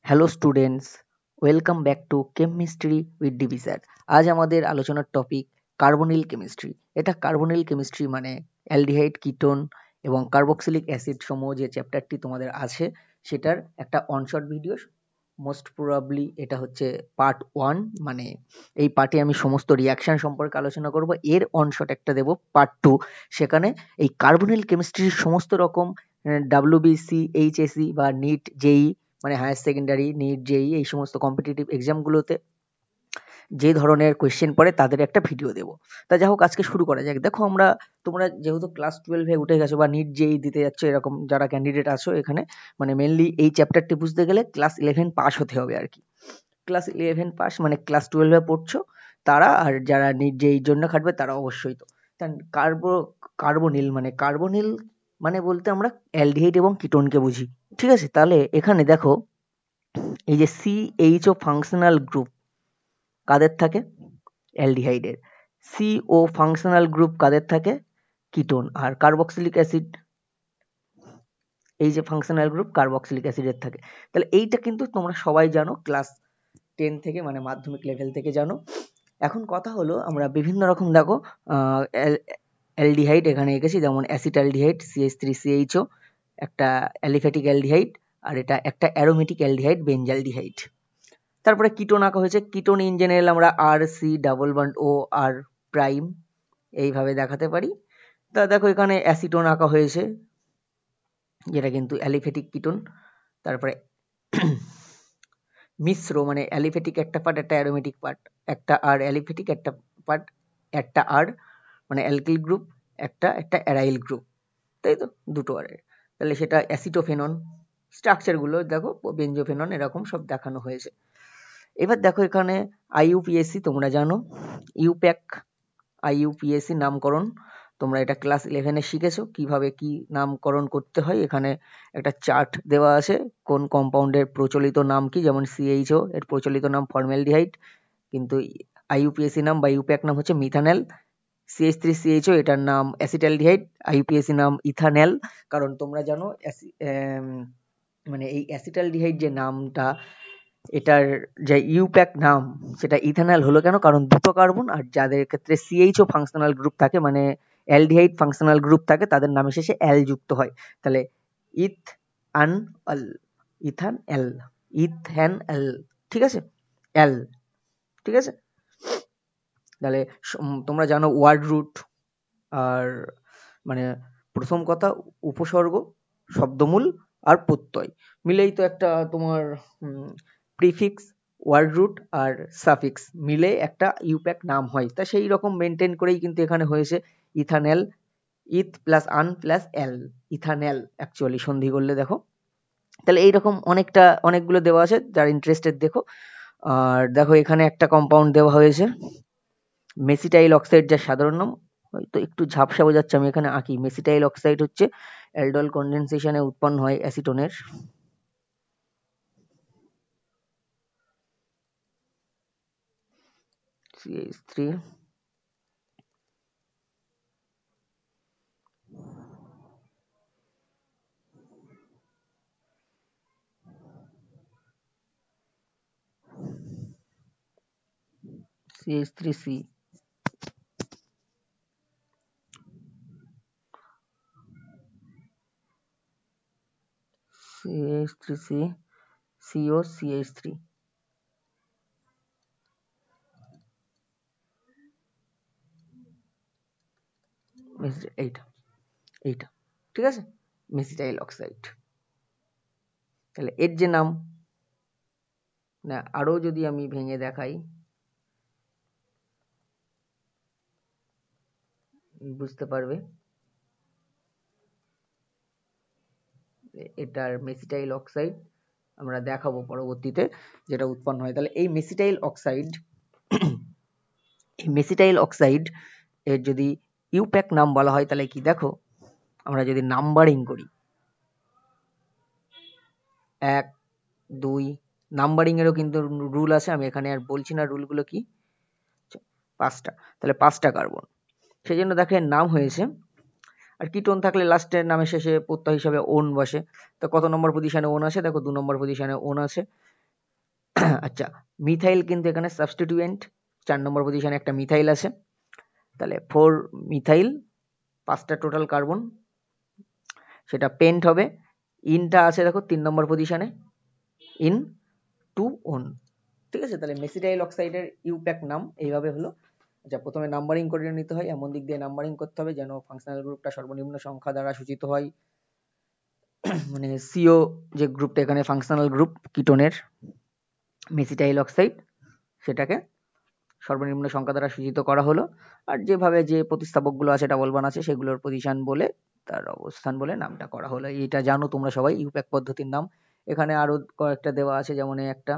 Hello students, welcome back to chemistry with DB sir. আজ আমাদের আলোচনার টপিক কার্বনিল কেমিস্ট্রি। এটা কার্বনিল কেমিস্ট্রি মানে অ্যালডিহাইড, কিটোন এবং কার্বক্সিলিক অ্যাসিড সমূহ যে চ্যাপ্টারটি তোমাদের আছে সেটার একটা অনশট ভিডিও। মোস্ট প্রবাবলি এটা হচ্ছে পার্ট 1, মানে এই পার্টে আমি সমস্ত রিয়াকশন সম্পর্কে আলোচনা করব। এর অনশট একটা দেব পার্ট 2, সেখানে এই কার্বনিল কেমিস্ট্রির সমস্ত রকম ডাব্লিউবিসি, এইচএসসি বা নিট জেই মানে হায়ার সেকেন্ডারি, নিট জেই এই সমস্ত কম্পিটিটিভ এক্সামগুলোতে যে ধরনের কোয়েশ্চেন পড়ে তাদের একটা ভিডিও দেবো। তা যাই হোক, আজকে শুরু করা যাক। দেখো, তোমরা যেহেতু ক্লাস 12-এ উঠে গেছো বা নিট জেই দিতে যাচ্ছ, এরকম যারা ক্যান্ডিডেট আছো এখানে, মানে মেনলি এই চ্যাপ্টারটি বুঝতে গেলে ক্লাস 11 পাস হতে হবে আর কি। ক্লাস 11 পাস মানে ক্লাস 12-এ পড়ছো তারা, আর যারা নিট জেই জন্য খাটবে তারা অবশ্যই। তো কার্বো কার্বনিল মানে বলতে আমরা অ্যালডিহাইড এবং কিটোনকে বুঝি। ঠিক আছে, তাহলে এখানে দেখো, এই যে সিএইচও ফাংশনাল গ্রুপ কাদের থাকে? অ্যালডিহাইডের। সিও ফাংশনাল গ্রুপ কাদের থাকে? কিটোন। আর কার্বক্সিলিক অ্যাসিড, এই যে ফাংশনাল গ্রুপ কার্বক্সিলিক অ্যাসিডের থাকে। তাহলে এইটা কিন্তু তোমরা সবাই জানো, ক্লাস 10 থেকে মানে মাধ্যমিক লেভেল থেকে জানো। এখন কথা হলো, আমরা বিভিন্ন রকম দেখো অ্যালডিহাইড এখানে এঁকেছি, যেমন অ্যাসিটালডিহাইড CH3CHO, একটা অ্যালিফ্যাটিক অ্যালডিহাইড, আর এটা একটা অ্যারোমেটিক অ্যালডিহাইড বেঞ্জালডিহাইড। তারপরে কিটোন আঁকা হয়েছে। কিটোন ইন জেনারেল আমরা RC+O R' এইভাবে দেখাতে পারি। তা দেখো, এখানে অ্যাসিটোন আঁকা হয়েছে, যেটা কিন্তু অ্যালিফ্যাটিক কিটোন। তারপরে মিশ্র মানে অ্যালিফ্যাটিক একটা পার্ট, একটা অ্যারোমেটিক পার্ট, একটা আর অ্যালিফ্যাটিক একটা পার্ট, একটা আর মানে অ্যালকিল গ্রুপ, একটা একটা অ্যারাইল গ্রুপ, তাই তো, দুটো আর। তাহলে সেটা অ্যাসিটোফেনন। স্ট্রাকচারগুলো দেখো, বেঞ্জোফেনন, এরকম সব দেখানো হয়েছে। এবার দেখো, এখানে আইইউপিএসসি তোমরা জানো, ইউপ্যাক আইইউপিএসসি নামকরণ তোমরা এটা ক্লাস 11-এ শিখেছো, কিভাবে কি নামকরণ করতে হয়। এখানে একটা চার্ট দেওয়া আছে, কোন কম্পাউন্ডের প্রচলিত নাম কি। যেমন সিএইচও এর প্রচলিত নাম ফর্মালডিহাইড, কিন্তু আইইউপিএসসি নাম বা ইউপ্যাক নাম হচ্ছে মিথানেল। CH3CHO এটার নাম অ্যাসিটালডিহাইড, আইইউপিএসসি নাম ইথানেল। কারণ তোমরা জানো মানে এই অ্যাসিটালডিহাইড যে নামটা, এটার যে ইউপ্যাক নাম সেটা ইথানল হলো কেন? কারণ দুটো কার্বন, আর যাদের ক্ষেত্রে সিএইচও ফাংশনাল গ্রুপ থাকে মানে অ্যালডিহাইড ফাংশনাল গ্রুপ থাকে, তাদের নামের শেষে অ্যাল যুক্ত হয়। তাহলে ইথ আন অল, ইথান এল, ইথ্যান এল, ঠিক আছে, এল, ঠিক আছে। তাহলে তোমরা জানো ওয়ার্ড রুট, আর মানে প্রথম কথা উপসর্গ, শব্দমূল আর প্রত্যয় মিলেই তো একটা তোমার প্রিফিক্স, ওয়ার্ড রুট আর সাফিক্স মিলে একটা ইউপ্যাক নাম হয়। তা সেই রকম মেনটেন করেই কিন্তু এখানে হয়েছে ইথানেল, ইথ প্লাস আন প্লাস এল, ইথানেল অ্যাকচুয়ালি সন্ধি করলে দেখো। তাহলে এইরকম অনেকগুলো দেওয়া আছে, যারা ইন্টারেস্টেড দেখো। আর দেখো, এখানে একটা কম্পাউন্ড দেওয়া হয়েছে মেসিটাইল অক্সাইড, যার সাধারণ নাম হয়তো একটু ঝাপসা বোঝাচ্ছে, আমি এখানে আঁকি। মেসিটাইল অক্সাইড হচ্ছে অ্যালডল কনডেনসেশনে উৎপন্ন হয় অ্যাসিটোনের। CH3 CH3C, CH3C, CO, CH3, এইটা এইটা ঠিক আছে, মেসিটাইল অক্সাইড। তাহলে এর যে নাম, না আরো যদি আমি ভেঙে দেখাই বুঝতে পারবে, এটার মেসিটাইল অক্সাইড আমরা দেখাবো পরবর্তীতে যেটা উৎপন্ন হয়। তাহলে এই মেসিটাইল অক্সাইড এর যদি ইউপ্যাক নাম বলা হয়, তাহলে কি দেখো, আমরা যদি নাম্বারিং করি 1, 2, নাম্বারিং এরও কিন্তু রুল আছে, আমি এখানে আর বলছি না রুলগুলো কি। 5টা, তাহলে 5টা কার্বন, সেই জন্য দেখো এর নাম হয়েছে আর কিটোন থাকলে লাস্টের নামের শেষে প্রত্যয় হিসাবে ওন বসে। তো কত নম্বর পজিশনে ওন আছে? দেখো 2 নম্বর পজিশনে ওন আছে। আচ্ছা, মিথাইল কিন্তু এখানে সাবস্টিটিউয়েন্ট, 4 নম্বর পজিশনে একটা মিথাইল আছে। তাহলে 4 মিথাইল, 5টা টোটাল কার্বন, সেটা পেন্ট হবে। ইনটা আছে দেখো 3 নম্বর পজিশনে, ইন 2 ওন। ঠিক আছে, তাহলে মেসিটাইল অক্সাইডের ইউপ্যাক নাম এইভাবে হলো। আচ্ছা, প্রথমে নাম্বারিং করে নিতে হয়, এমন দিক দিয়ে নাম্বারিং করতে হবে যেন ফাংশনাল গ্রুপটা সর্বনিম্ন সংখ্যা দ্বারা সূচিত হয়। মানে সিও যে গ্রুপটা এখানে ফাংশনাল গ্রুপ কিটোনের মেসিটাইল অক্সাইড, সেটাকে সর্বনিম্ন সংখ্যা দ্বারা সূচিত করা হলো। আর যেভাবে যে প্রতিস্থাপকগুলো আছে, ডাবল বান আছে, সেগুলোর পজিশন বলে, তার অবস্থান বলে নামটা করা হলো। এটা জানো তোমরা সবাই ইউপ্যাক পদ্ধতির নাম। এখানে আরো কয়েকটা দেওয়া আছে, যেমন একটা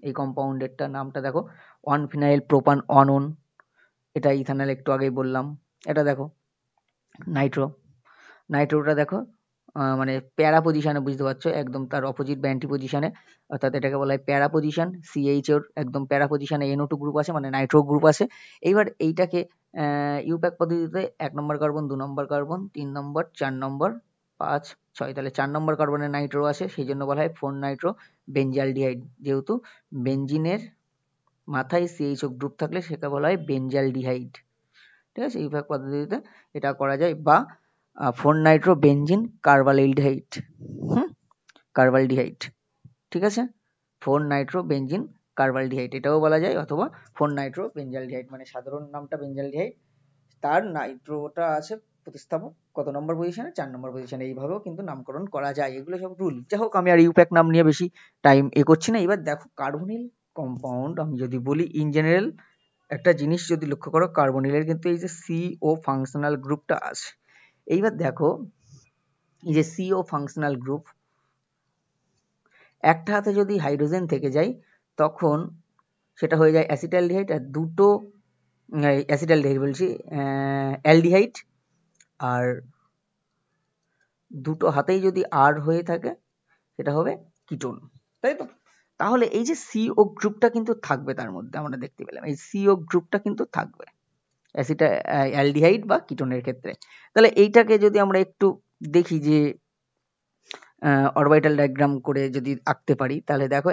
এই কম্পাউন্ডেরটা নামটা দেখো, 1 ফিনাইল প্রোপান অনন, এটা ইথানল একটু আগেই বললাম। এটা দেখো নাইট্রো, নাইট্রোটা দেখো মানে প্যারা পজিশনে, বুঝতে পারছো, একদম তার অপোজিট বা অ্যান্টি পজিশনে, অর্থাৎ এটাকে বলা হয় প্যারা পজিশন। সিএইচ এর একদম প্যারা পজিশনে NO2 গ্রুপ আছে, মানে নাইট্রো গ্রুপ আছে। এইবার এইটাকে ইউপ্যাক পদ্ধতিতে 1 নম্বর কার্বন, 2 নম্বর কার্বন, 3 নম্বর, 4 নম্বর, 5, 6, তাহলে 4 নম্বর কার্বনে নাইট্রো আছে, সেই জন্য বলা হয় 4 নাইট্রো বেঞ্জালডিহাইড। যেহেতু বেঞ্জিনের মাথায় CHO গ্রুপ থাকলে সেটা বলা হয় বেঞ্জালডিহাইড। ঠিক আছে, ইউপ্যাক পদ্ধতিতে এটা করা যায়। বা 4 নাইট্রো বেঞ্জিন কার্বালডিহাইড, কার্বালডিহাইড। ঠিক আছে, 4 নাইট্রো বেঞ্জিন কার্বালডিহাইড এটাও বলা যায়, অথবা 4 নাইট্রো বেঞ্জালডিহাইড, মানে সাধারণ নামটা বেঞ্জালডিহাইড, তার নাইট্রোটা আছে প্রতিস্থাপক কত নম্বর পজিশনে? 4 নম্বর পজিশনে। এইভাবেও কিন্তু নামকরণ করা যায়, এগুলো সব রুল। যাই হোক, আমি আর ইউপ্যাক নাম নিয়ে বেশি টাইম করছি না। এবার দেখো কার্বনিল কম্পাউন্ড, আমি যদি বলি ইন জেনারেল একটা জিনিস যদি লক্ষ্য করো, কার্বনিলের কিন্তু এই যে CO ফাংশনাল গ্রুপটা আছে। এইবার দেখো এই যে CO ফাংশনাল গ্রুপ, একটা হাতে যদি হাইড্রোজেন থেকে যায় তখন সেটা হয়ে যায় অ্যাসিটালডিহাইড, আর দুটো অ্যাসিটালডিহাইড বলছি, অ্যালডিহাইড, আর দুটো হাতেই যদি আর হয়ে থাকে সেটা হবে কিটোন, তাই তো? তাহলে এই যে CO গ্রুপটা কিন্তু থাকবে, তার মধ্যে আমরা দেখতে পেলাম এই CO গ্রুপটা কিন্তু থাকবে অ্যালডিহাইড বা কিটোনের ক্ষেত্রে। তাহলে এইটাকে যদি আমরা একটু দেখি যে অরবিটাল ডায়াগ্রাম করে যদি আঁকতে পারি, তাহলে দেখো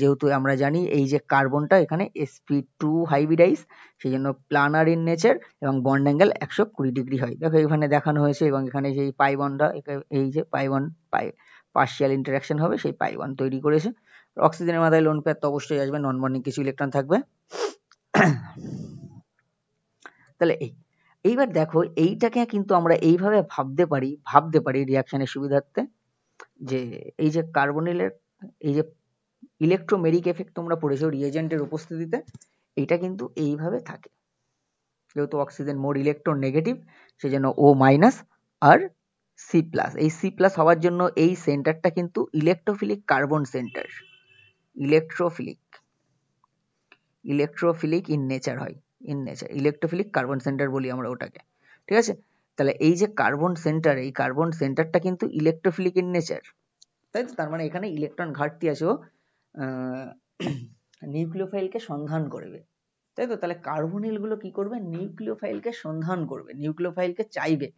যেহেতু আমরা জানি এই যে কার্বনটা এখানে sp2 হাইব্রিডাইজ, সেই জন্য প্লানার ইন নেচার এবং বন্ড অ্যাঙ্গেল 120 ডিগ্রি হয়। দেখো এখানে দেখানো হয়েছে, এবং এখানে সেই পাই বন্ডটা, এই যে পাই বন্ড পার্শিয়াল ইন্টারাকশন হবে, সেই পাই বন্ড তৈরি করেছে। অক্সিজেনের মাথায় লোন পেয়ার তো অবশ্যই আসবে, নন বন্ডিং কিছু ইলেকট্রন থাকবে। তাহলে এইবার দেখো এইটাকে কিন্তু আমরা এইভাবে ভাবতে পারি রিয়াকশনের সুবিধার্থে, যে এই যে কার্বনিলের এই যে ইলেকট্রোমেরিক এফেক্ট তোমরা পড়েছো রিয়েজেন্টের উপস্থিতিতে, এইটা কিন্তু এইভাবে থাকে। যেহেতু অক্সিজেন মোর ইলেকট্রন নেগেটিভ, সেই জন্য O মাইনাস আর C প্লাস। এই C প্লাস হওয়ার জন্য এই সেন্টারটা কিন্তু electrophilic carbon centre, electrophilic in nature হয়, ইলেকট্রোফিলিক কার্বন সেন্টার বলি আমরা ওটাকে। ঠিক আছে, তাহলে এই যে কার্বন সেন্টার, এই কার্বন সেন্টারটা কিন্তু ইলেকট্রোফিলিক ইন নেচার, তাই তো? তার মানে এখানে ইলেকট্রন ঘাটতি আছে, ও নিউক্লিওফাইলকে সন্ধান করবে, তাই তো? তাহলে কার্বনিল গুলো কি করবে? নিউক্লিওফাইলকে সন্ধান করবে, নিউক্লিওফাইলকে চাইবে,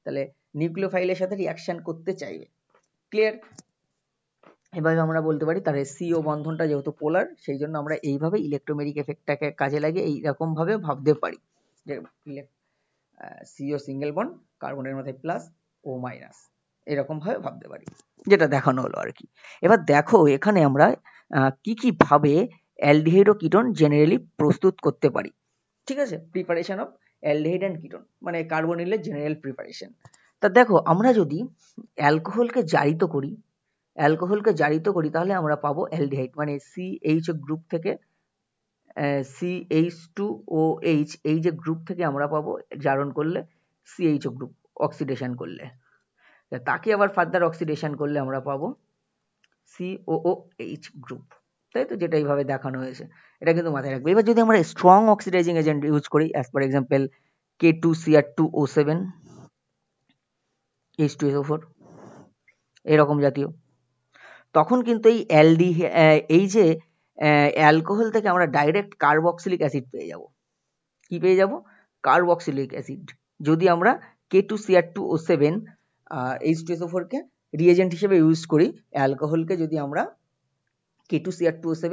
তাহলে নিউক্লিওফাইলের সাথে রিঅ্যাকশন করতে চাইবে। ক্লিয়ার? এভাবে আমরা বলতে পারি তার CO বন্ধনটা যেহেতু পোলার, সেই জন্য আমরা এইভাবে ইলেকট্রোমেরিক এফেক্টটাকে কাজে লাগিয়ে এইরকম ভাবে ভাবতে পারি যে CO সিঙ্গেল বন্ড, কার্বনের মাথায় প্লাস, O মাইনাস, এরকম ভাবে ভাবতে পারি, যেটা দেখানো হলো আর কি। এবার দেখো এখানে আমরা কি কি ভাবে অ্যালডিহাইড ও কিটোন জেনারেলি প্রস্তুত করতে পারি। ঠিক আছে, preparation of aldehyde and ketone, মানে কার্বনিলের জেনারেল প্রিপারেশন। তা দেখো আমরা যদি অ্যালকোহলকে জারিত করি তাহলে আমরা পাবো অ্যালডিহাইড, মানে CH গ্রুপ থেকে CH2OH, এই যে গ্রুপ থেকে আমরা পাবো জারণ করলে CHO গ্রুপ, অক্সিডেশন করলে তাকে আবার ফার্দার অক্সিডেশন করলে আমরা পাবো COOH গ্রুপ, তাই তো? যেটা এইভাবে দেখানো হয়েছে, এটা কিন্তু মাথায় রাখবে। এবার যদি আমরা স্ট্রং অক্সিডাইজিং এজেন্ট ইউজ করি, as for example K2Cr2O7, H2SO4, এরকম জাতীয়, তখন কিন্তু এই যে অ্যালকোহল থেকে আমরা ডাইরেক্ট কার্বক্সিলিক অ্যাসিড পেয়ে যাব। কি পেয়ে যাব? কার্বক্সিলিক অ্যাসিড, যদি আমরা K2Cr2O7 H2SO4 কে রিএজেন্ট হিসেবে ইউজ করি, অ্যালকোহলকে যদি আমরা K2Cr2O7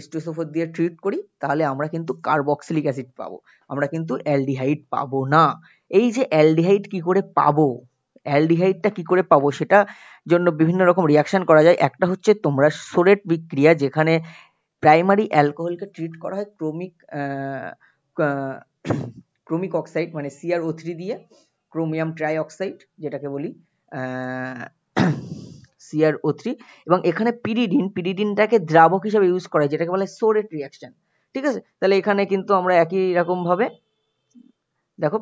H2SO4 দিয়ে ট্রিট করি তাহলে আমরা কিন্তু কার্বক্সিলিক অ্যাসিড পাবো, আমরা কিন্তু অ্যালডিহাইড পাবো না। এই যে অ্যালডিহাইড কি করে পাবো, অ্যালডিহাইডটা কি করে পাবো সেটা জন্য বিভিন্ন রকম রিয়াকশন করা যায়। একটা হচ্ছে তোমরা সোরেট বিক্রিয়া, যেখানে প্রাইমারি অ্যালকোহলকে ট্রিট করা হয় ক্রোমিক অক্সাইড মানে CrO3 দিয়ে, ক্রোমিয়াম ট্রাই অক্সাইড যেটাকে বলি CrO3, এবং এখানে পিরিডিনটাকে দ্রাবক হিসেবে ইউজ করা হয় যেটাকে বলে সোরেট রিয়াকশন। ঠিক আছে, তাহলে এখানে কিন্তু আমরা একই রকম ভাবে দেখো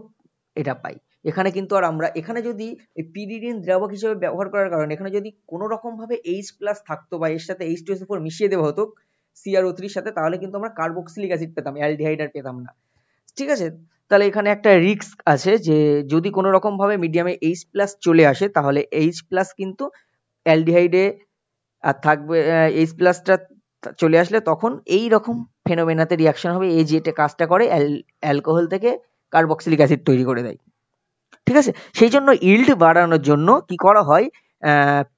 এটা পাই। এখানে কিন্তু আর আমরা এখানে যদি এই পিরিডিন দ্রাবক হিসেবে ব্যবহার করার কারণে এখানে যদি কোনো রকম ভাবে H+ থাকতো বা এর সাথে H2SO4 মিশিয়ে দেওয়া হতো CrO3 এর সাথে, তাহলে কিন্তু আমরা কার্বক্সিলিক অ্যাসিড পেতাম, অ্যালডিহাইড আর পেতাম না। ঠিক আছে, তাহলে এখানে একটা রিস্ক আছে যে যদি কোনো রকম ভাবে মিডিয়ামে H+ চলে আসে তাহলে H+ কিন্তু অ্যালডিহাইডে আর থাকবে, H+টা চলে আসলে তখন এই রকম ফেনোমেনাতে রিয়াকশন হবে, এই যেটা কাজটা করে অ্যালকোহল থেকে কার্বক্সিলিক অ্যাসিড তৈরি করে দেয়। ঠিক আছে, সেই জন্য ইল্ড বাড়ানোর জন্য কি করা হয়,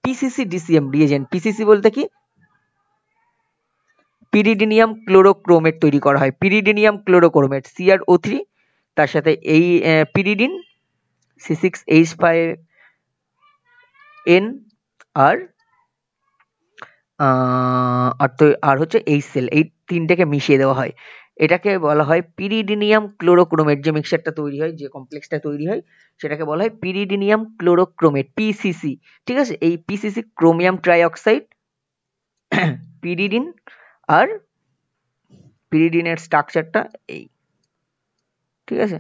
PCC-DCM রিএজেন্ট, পিসিসি বলতে কি পিরিডিনিয়াম ক্লোরোক্রোমেট তৈরি করা হয়, পিরিডিনিয়াম ক্লোরোক্রোমেট CrO3 তার সাথে এই পিরিডিন C6H5N আর হচ্ছে HCl, এই তিনটাকে মিশিয়ে দেওয়া হয়। এটাকে বলা হয় পিরিডিনিয়াম ক্লোরোক্রোমেট। যে মিক্সচারটা তৈরি হয়, যে কমপ্লেক্সটা তৈরি হয় সেটাকে বলা হয় পিরিডিনিয়াম ক্লোরোক্রোমেট, PCC। ঠিক আছে, এই PCC ক্রোমিয়াম ট্রাইঅক্সাইড, পিরিডিন, আর পিরিডিনের স্ট্রাকচারটা এই। ঠিক আছে,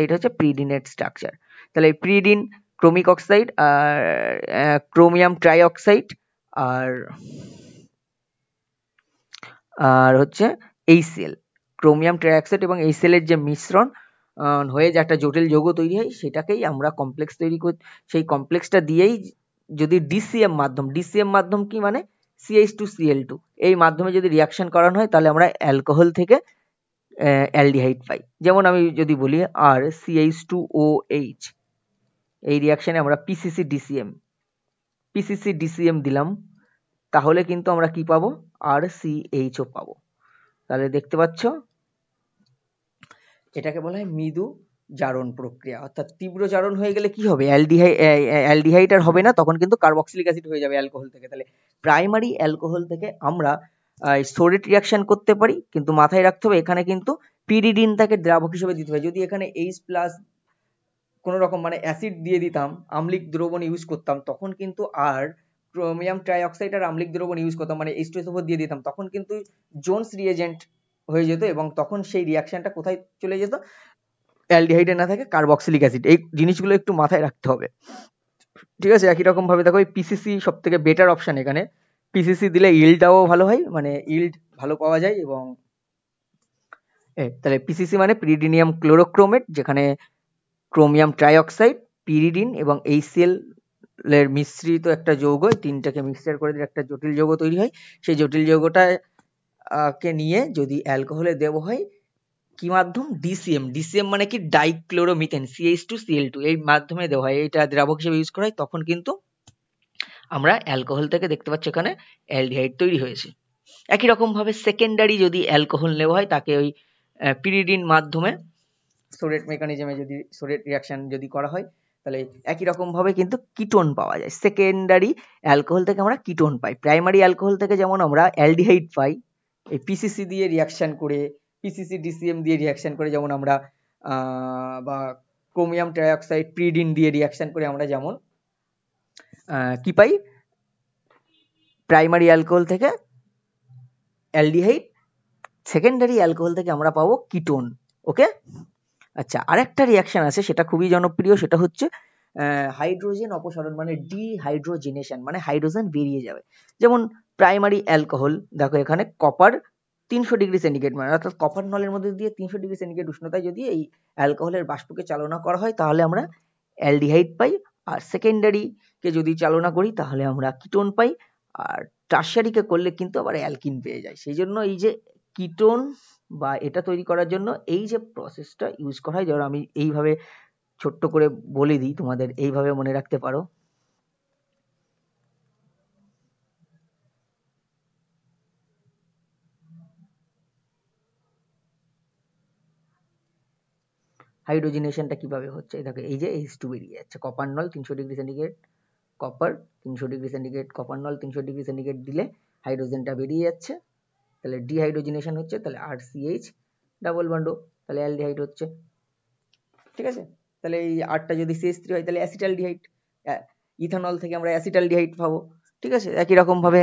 এটা হচ্ছে পিরিডিনের স্ট্রাকচার। তাহলে পিরিডিন, ক্রোমিক অক্সাইড আর ক্রোমিয়াম ট্রাইঅক্সাইড আর হচ্ছে HCl, ক্রোমিয়াম ট্রাইঅক্সাইড এবং HCl এর যে মিশ্রণ হয়ে যে একটা জটিল যৌগ তৈরি হয় সেটাকেই আমরা কমপ্লেক্স তৈরি করি। সেই কমপ্লেক্সটা দিয়েই যদি DCM মাধ্যম কি মানে CH2Cl2, এই মাধ্যমে যদি রিয়াকশন করানো হয় তাহলে আমরা অ্যালকোহল থেকে অ্যালডিহাইড পাই। যেমন আমি যদি বলি আর CH2OH, এই রিয়াকশনে আমরা PCC-DCM দিলাম, তাহলে কিন্তু আমরা কি পাবো, RCHO পাবো। তাহলে দেখতে পাচ্ছ এটাকে বলা হয় মৃদু জারণ প্রক্রিয়া, অর্থাৎ তীব্র জারণ হয়ে গেলে কি হবে, অ্যালডিহাইড আর হবে না, তখন কিন্তু কার্বক্সিলিক অ্যাসিড হয়ে যাবে অ্যালকোহল থেকে। তাহলে প্রাইমারি অ্যালকোহল থেকে আমরা সোরেট রিয়াকশন করতে পারি, কিন্তু মাথায় রাখতে হবে এখানে কিন্তু পিরিডিনটাকে দ্রাবক হিসেবে দিতে হবে। যদি এখানে H+ কোনো রকম মানে অ্যাসিড দিয়ে দিতাম, আম্লিক দ্রবণ ইউজ করতাম, তখন কিন্তু আর ক্রোমিয়াম ট্রাইঅক্সাইড আর আম্লিক দ্রবণ ইউজ করতাম মানে H2SO4 দিয়ে দিতাম, তখন কিন্তু জোনস রিএজেন্ট হয়ে যেত এবং তখন সেই রিয়াকশনটা কোথায় চলে যেত, অ্যালডিহাইডে না থাকে কার্বক্সিলিক অ্যাসিড। এই জিনিসগুলো একটু মাথায় রাখতে হবে। ঠিক আছে, একই রকম ভাবে দেখো এই পিসিসি সব থেকে বেটার অপশন। এখানে পিসিসি দিলে ইল্ডটাও ভালো হয়, মানে ইল্ড ভালো পাওয়া যায়। এবং তাহলে পিসিসি মানে পিরিডিনিয়াম ক্লোরোক্রোমেট, যেখানে ক্রোমিয়াম ট্রাইঅক্সাইড, পিরিডিন এবং HCl এর মিশ্রিত একটা যৌগ, তিনটাকে মিক্সচার করে দিলে একটা জটিল যৌগ তৈরি হয়। সেই জটিল যৌগটা কে নিয়ে যদি অ্যালকোহলে দেওয়া হয় কি মাধ্যম, ডিসিএম মানে কি ডাইক্লোরোমিথেন, CH2Cl2, এই মাধ্যমে দেওয়া হয়, এটা দ্রাবক হিসেবে ইউজ করা হয়, তখন কিন্তু আমরা অ্যালকোহল থেকে দেখতে পাচ্ছি এখানে অ্যালডিহাইড তৈরি হয়েছে। একই রকম ভাবে সেকেন্ডারি যদি অ্যালকোহল নেওয়া হয় তাকে ওই পিরিডিন মাধ্যমে সোরেট মেকানিজমে যদি সোরেট রিয়াকশন যদি করা হয় তাহলে একই রকম ভাবে কিন্তু কিটোন পাওয়া যায়। সেকেন্ডারি অ্যালকোহল থেকে আমরা কিটোন পাই। প্রাইমারি অ্যালকোহল থেকে যেমন আমরা অ্যালডিহাইড পাই, এই পিসিসি দিয়ে রিয়াকশন করে, PCC-DCM দিয়ে রিয়াকশন করে, যেমন আমরা বা ক্রোমিয়াম ট্রাইঅক্সাইড পিরিডিন দিয়ে রিয়াকশন করে আমরা যেমন কি পাই, প্রাইমারি অ্যালকোহল থেকে অ্যালডিহাইড, সেকেন্ডারি অ্যালকোহল থেকে আমরা পাবো কিটোন। ওকে, আচ্ছা, আরেকটা রিয়াকশন আছে সেটা খুবই জনপ্রিয়, সেটা হচ্ছে হাইড্রোজেন অপসারণ, মানে ডিহাইড্রোজেনেশন, মানে হাইড্রোজেন বেরিয়ে যাবে। যেমন প্রাইমারি অ্যালকোহল দেখো এখানে কপার 300 ডিগ্রি সেন্টিগ্রেড, মানে অর্থাৎ কপার নলের মধ্যে দিয়ে 300 ডিগ্রি সেন্টিগ্রেড উষ্ণতায় যদি এই অ্যালকোহলের বাষ্পকে চালনা করা হয় তাহলে আমরা অ্যালডিহাইড পাই। আর সেকেন্ডারি কে যদি চালনা করি তাহলে আমরা কিটোন পাই। আর টারশিয়ারিকে করলে কিন্তু আবার অ্যালকিন পেয়ে যায়। সেই জন্য এই যে কিটোন বা এটা তৈরি করার জন্য এই যে প্রসেসটা ইউজ করা হয়, যেমন আমি এইভাবে ছোট্ট করে বলে দিই তোমাদের, এইভাবে মনে রাখতে পারো। হাইড্রোজিনেশনটা কিভাবে হচ্ছে, দেখো এই যে H2 বেরিয়ে যাচ্ছে, কপার নল 300 degree centigrade, copper 300 degree centigrade, copper নল 300 ডিগ্রি সেন্টিগ্রেড দিলে হাইড্রোজেনটা বেরিয়ে যাচ্ছে, তাহলে ডিহাইড্রোজিনেশন হচ্ছে, তাহলে RCH ডাবল বন্ড, তাহলে অ্যালডিহাইড হচ্ছে। ঠিক আছে, তাহলে এই আরটা যদি CH3 হয় তাহলে অ্যাসিটালডিহাইড, ইথানল থেকে আমরা অ্যাসিটালডিহাইড পাবো। ঠিক আছে, একই রকম ভাবে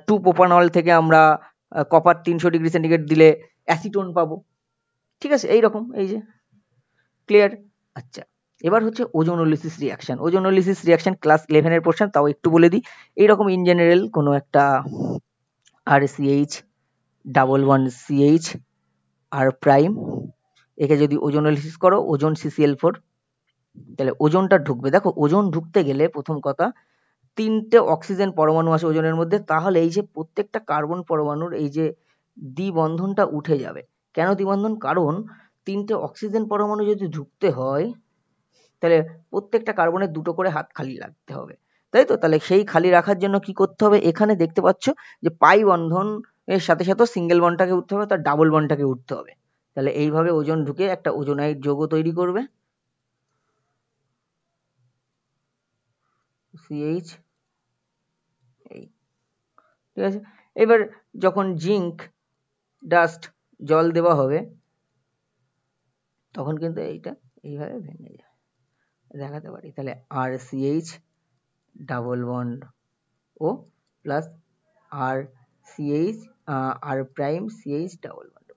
2 প্রোপানল থেকে আমরা কপার 300 ডিগ্রি সেন্টিগ্রেড দিলে অ্যাসিটোন পাবো। ঠিক আছে, এইরকম, এই যে ক্লিয়ার। আচ্ছা, এবার হচ্ছে ওজোনোলিসিস রিঅ্যাকশন। ওজোনোলিসিস রিঅ্যাকশন ক্লাস 11 এর পোর্শন, তাও একটু বলে দিই। এইরকম ইন জেনারেল কোনো একটা RCH ডাবল বন্ড CH আর প্রাইম, একে যদি ওজোনোলিসিস করো, ওজোন CCl4, তাহলে ওজনটা ঢুকবে। দেখো ওজোন ঢুকতে গেলে প্রথম কথা 3টে অক্সিজেন পরমাণু আছে ওজনের মধ্যে, তাহলে এই যে প্রত্যেকটা কার্বন পরমাণুর এই যে দ্বিবন্ধনটা উঠে যাবে। কেন দ্বিবন্ধন? কারণ 3টে অক্সিজেন পরমাণু যদি ঢুকতে হয় তাহলে প্রত্যেকটা কার্বনের 2টো করে হাত খালি রাখতে হবে, তাই তো? তাহলে সেই খালি রাখার জন্য কি করতে হবে, এখানে দেখতে পাচ্ছ যে পাই বন্ধন এর সাথে সাথে সিঙ্গেল বন্ডটাকে উঠতে হবে, তার ডাবল বন্ডটাকে উঠতে হবে। তাহলে এইভাবে ওজন ঢুকে একটা ওজোনাইড যৌগ তৈরি করবে, CH, এই, ঠিক আছে। এবার যখন জিঙ্ক ডাস্ট জল দেওয়া হবে তখন কিন্তু এইটা এইভাবে ভেঙে যায়, দেখাতে পারি। তাহলে RCH ডাবল বন্ড ও প্লাস RCH আর প্রাইম CH ডাবল বন্ড,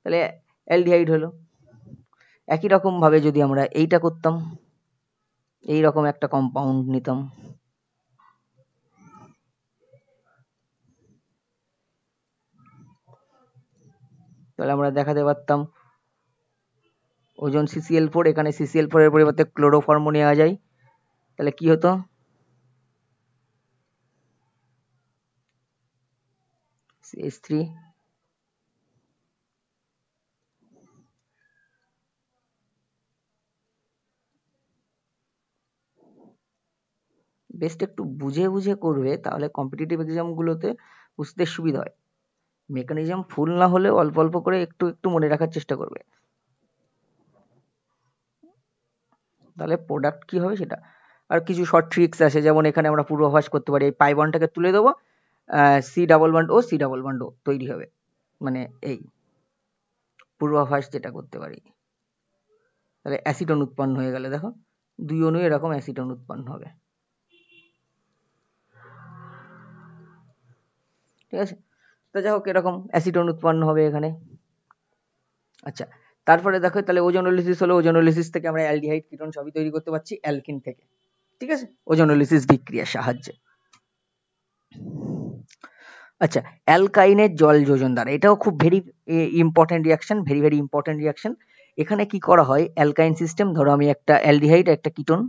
তাহলে অ্যালডিহাইড হলো। একই রকম ভাবে যদি আমরা এইটা করতাম, এই রকম একটা কম্পাউন্ড নিতাম, তাহলে আমরা দেখাতে পারতাম ওজন CCl4, এখানে CCl4 এর পরিবর্তে ক্লোরোফর্ম নেওয়া যায়, তাহলে কি হতো, CH3 বেস্ট একটু বুঝে বুঝে করবে, তাহলে কম্পিটিটিভ এক্সাম গুলোতে বুঝতে সুবিধা হয়। মেকানিজম ফুল না হলে অল্প অল্প করে একটু একটু মনে রাখার চেষ্টা করবে, তাহলে প্রোডাক্ট কি হবে সেটা। আর কিছু শর্ট ট্রিক্স আছে, যেমন এখানে আমরা পূর্বাভাস করতে পারি, এই পাই বন্ডটাকে তুলে দেবো, সি ডাবল বন্ড ও সি ডাবল বন্ড তৈরি হবে, মানে এই পূর্বাভাস যেটা করতে পারি, তাহলে অ্যাসিটন উৎপন্ন হয়ে গেলে দেখো 2 অণু এরকম অ্যাসিটন উৎপন্ন হবে। ঠিক আছে, তো যাই হোক এরকম অ্যাসিটন উৎপন্ন হবে এখানে। আচ্ছা, তারপরে দেখো তাহলে ওজোনোলিসিস হলো, ওজোনোলিসিস থেকে আমরা অ্যালডিহাইড কিটোন সবই তৈরি করতে পারছি অ্যালকিন থেকে। ঠিক আছে, ওজোনোলিসিস বিক্রিয়ার সাহায্যে। আচ্ছা, অ্যালকাইনের জল যোজন দ্বারা, এটাও খুব very important reaction, very very important reaction. এখানে কি করা হয়, অ্যালকাইন সিস্টেম, ধরো আমি একটা অ্যালডিহাইড একটা কিটোন,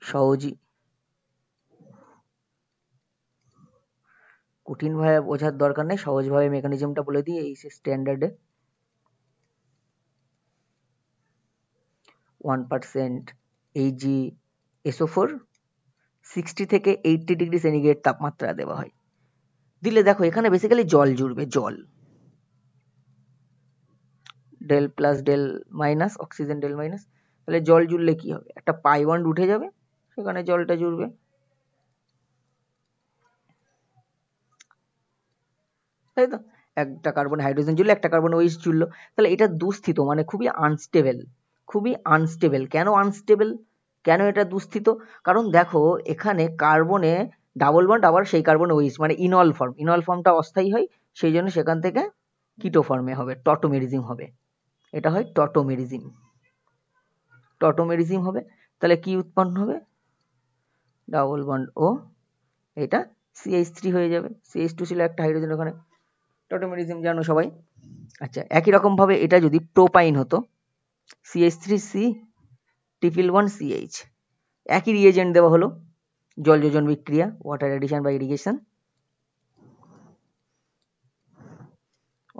সহজই কঠিন ভাবে বোঝার দরকার নেই, সহজভাবে মেকানিজমটা বলে দিই এই স্ট্যান্ডার্ডে। 1% AgSO4 60 থেকে 80 ডিগ্রি সেন্টিগ্রেড তাপমাত্রা দেওয়া হয়, দিলে দেখো এখানে বেসিক্যালি জল জুড়বে, জল del plus del minus oxygen del minus, তাহলে জল জুড়লে কি হবে, একটা পাই বন্ড উঠে যাবে, সেখানে জলটা জুড়বে। তাই তো, একটা কার্বন হাইড্রোজেন জুড়লে একটা কার্বন ওইস জুড়লো, তাহলে এটা দুস্থিত, মানে খুবই আনস্টেবল, খুবই আনস্টেবল। কেন আনস্টেবল, কেন এটা দুস্থিত? কারণ দেখো এখানে কার্বনে ডাবল বন্ড, আবার সেই কার্বন ওইস, মানে ইনল ফর্ম, ইনল ফর্মটা অস্থায়ী হয়, সেই জন্য সেখান থেকে কিটো ফর্মে হবে, টটোমেরিজম হবে, এটা হয় টটোমেরিজম, টটোমেরিজম হবে। তাহলে কি উৎপন্ন হবে, ডাবল বন্ড ও এটা CH3 হয়ে যাবে, CH2 ছিল একটা হাইড্রোজেন ওখানে, টটোমেরিজম জানো সবাই। আচ্ছা, একই রকম ভাবে এটা যদি প্রোপাইন হতো, CH3C ট্রিপল বন্ড CH, একই রিয়েজেন্ট দেওয়া হলো, জল যোজন বিক্রিয়া, ওয়াটার এডিশন বা ইরিগেশন,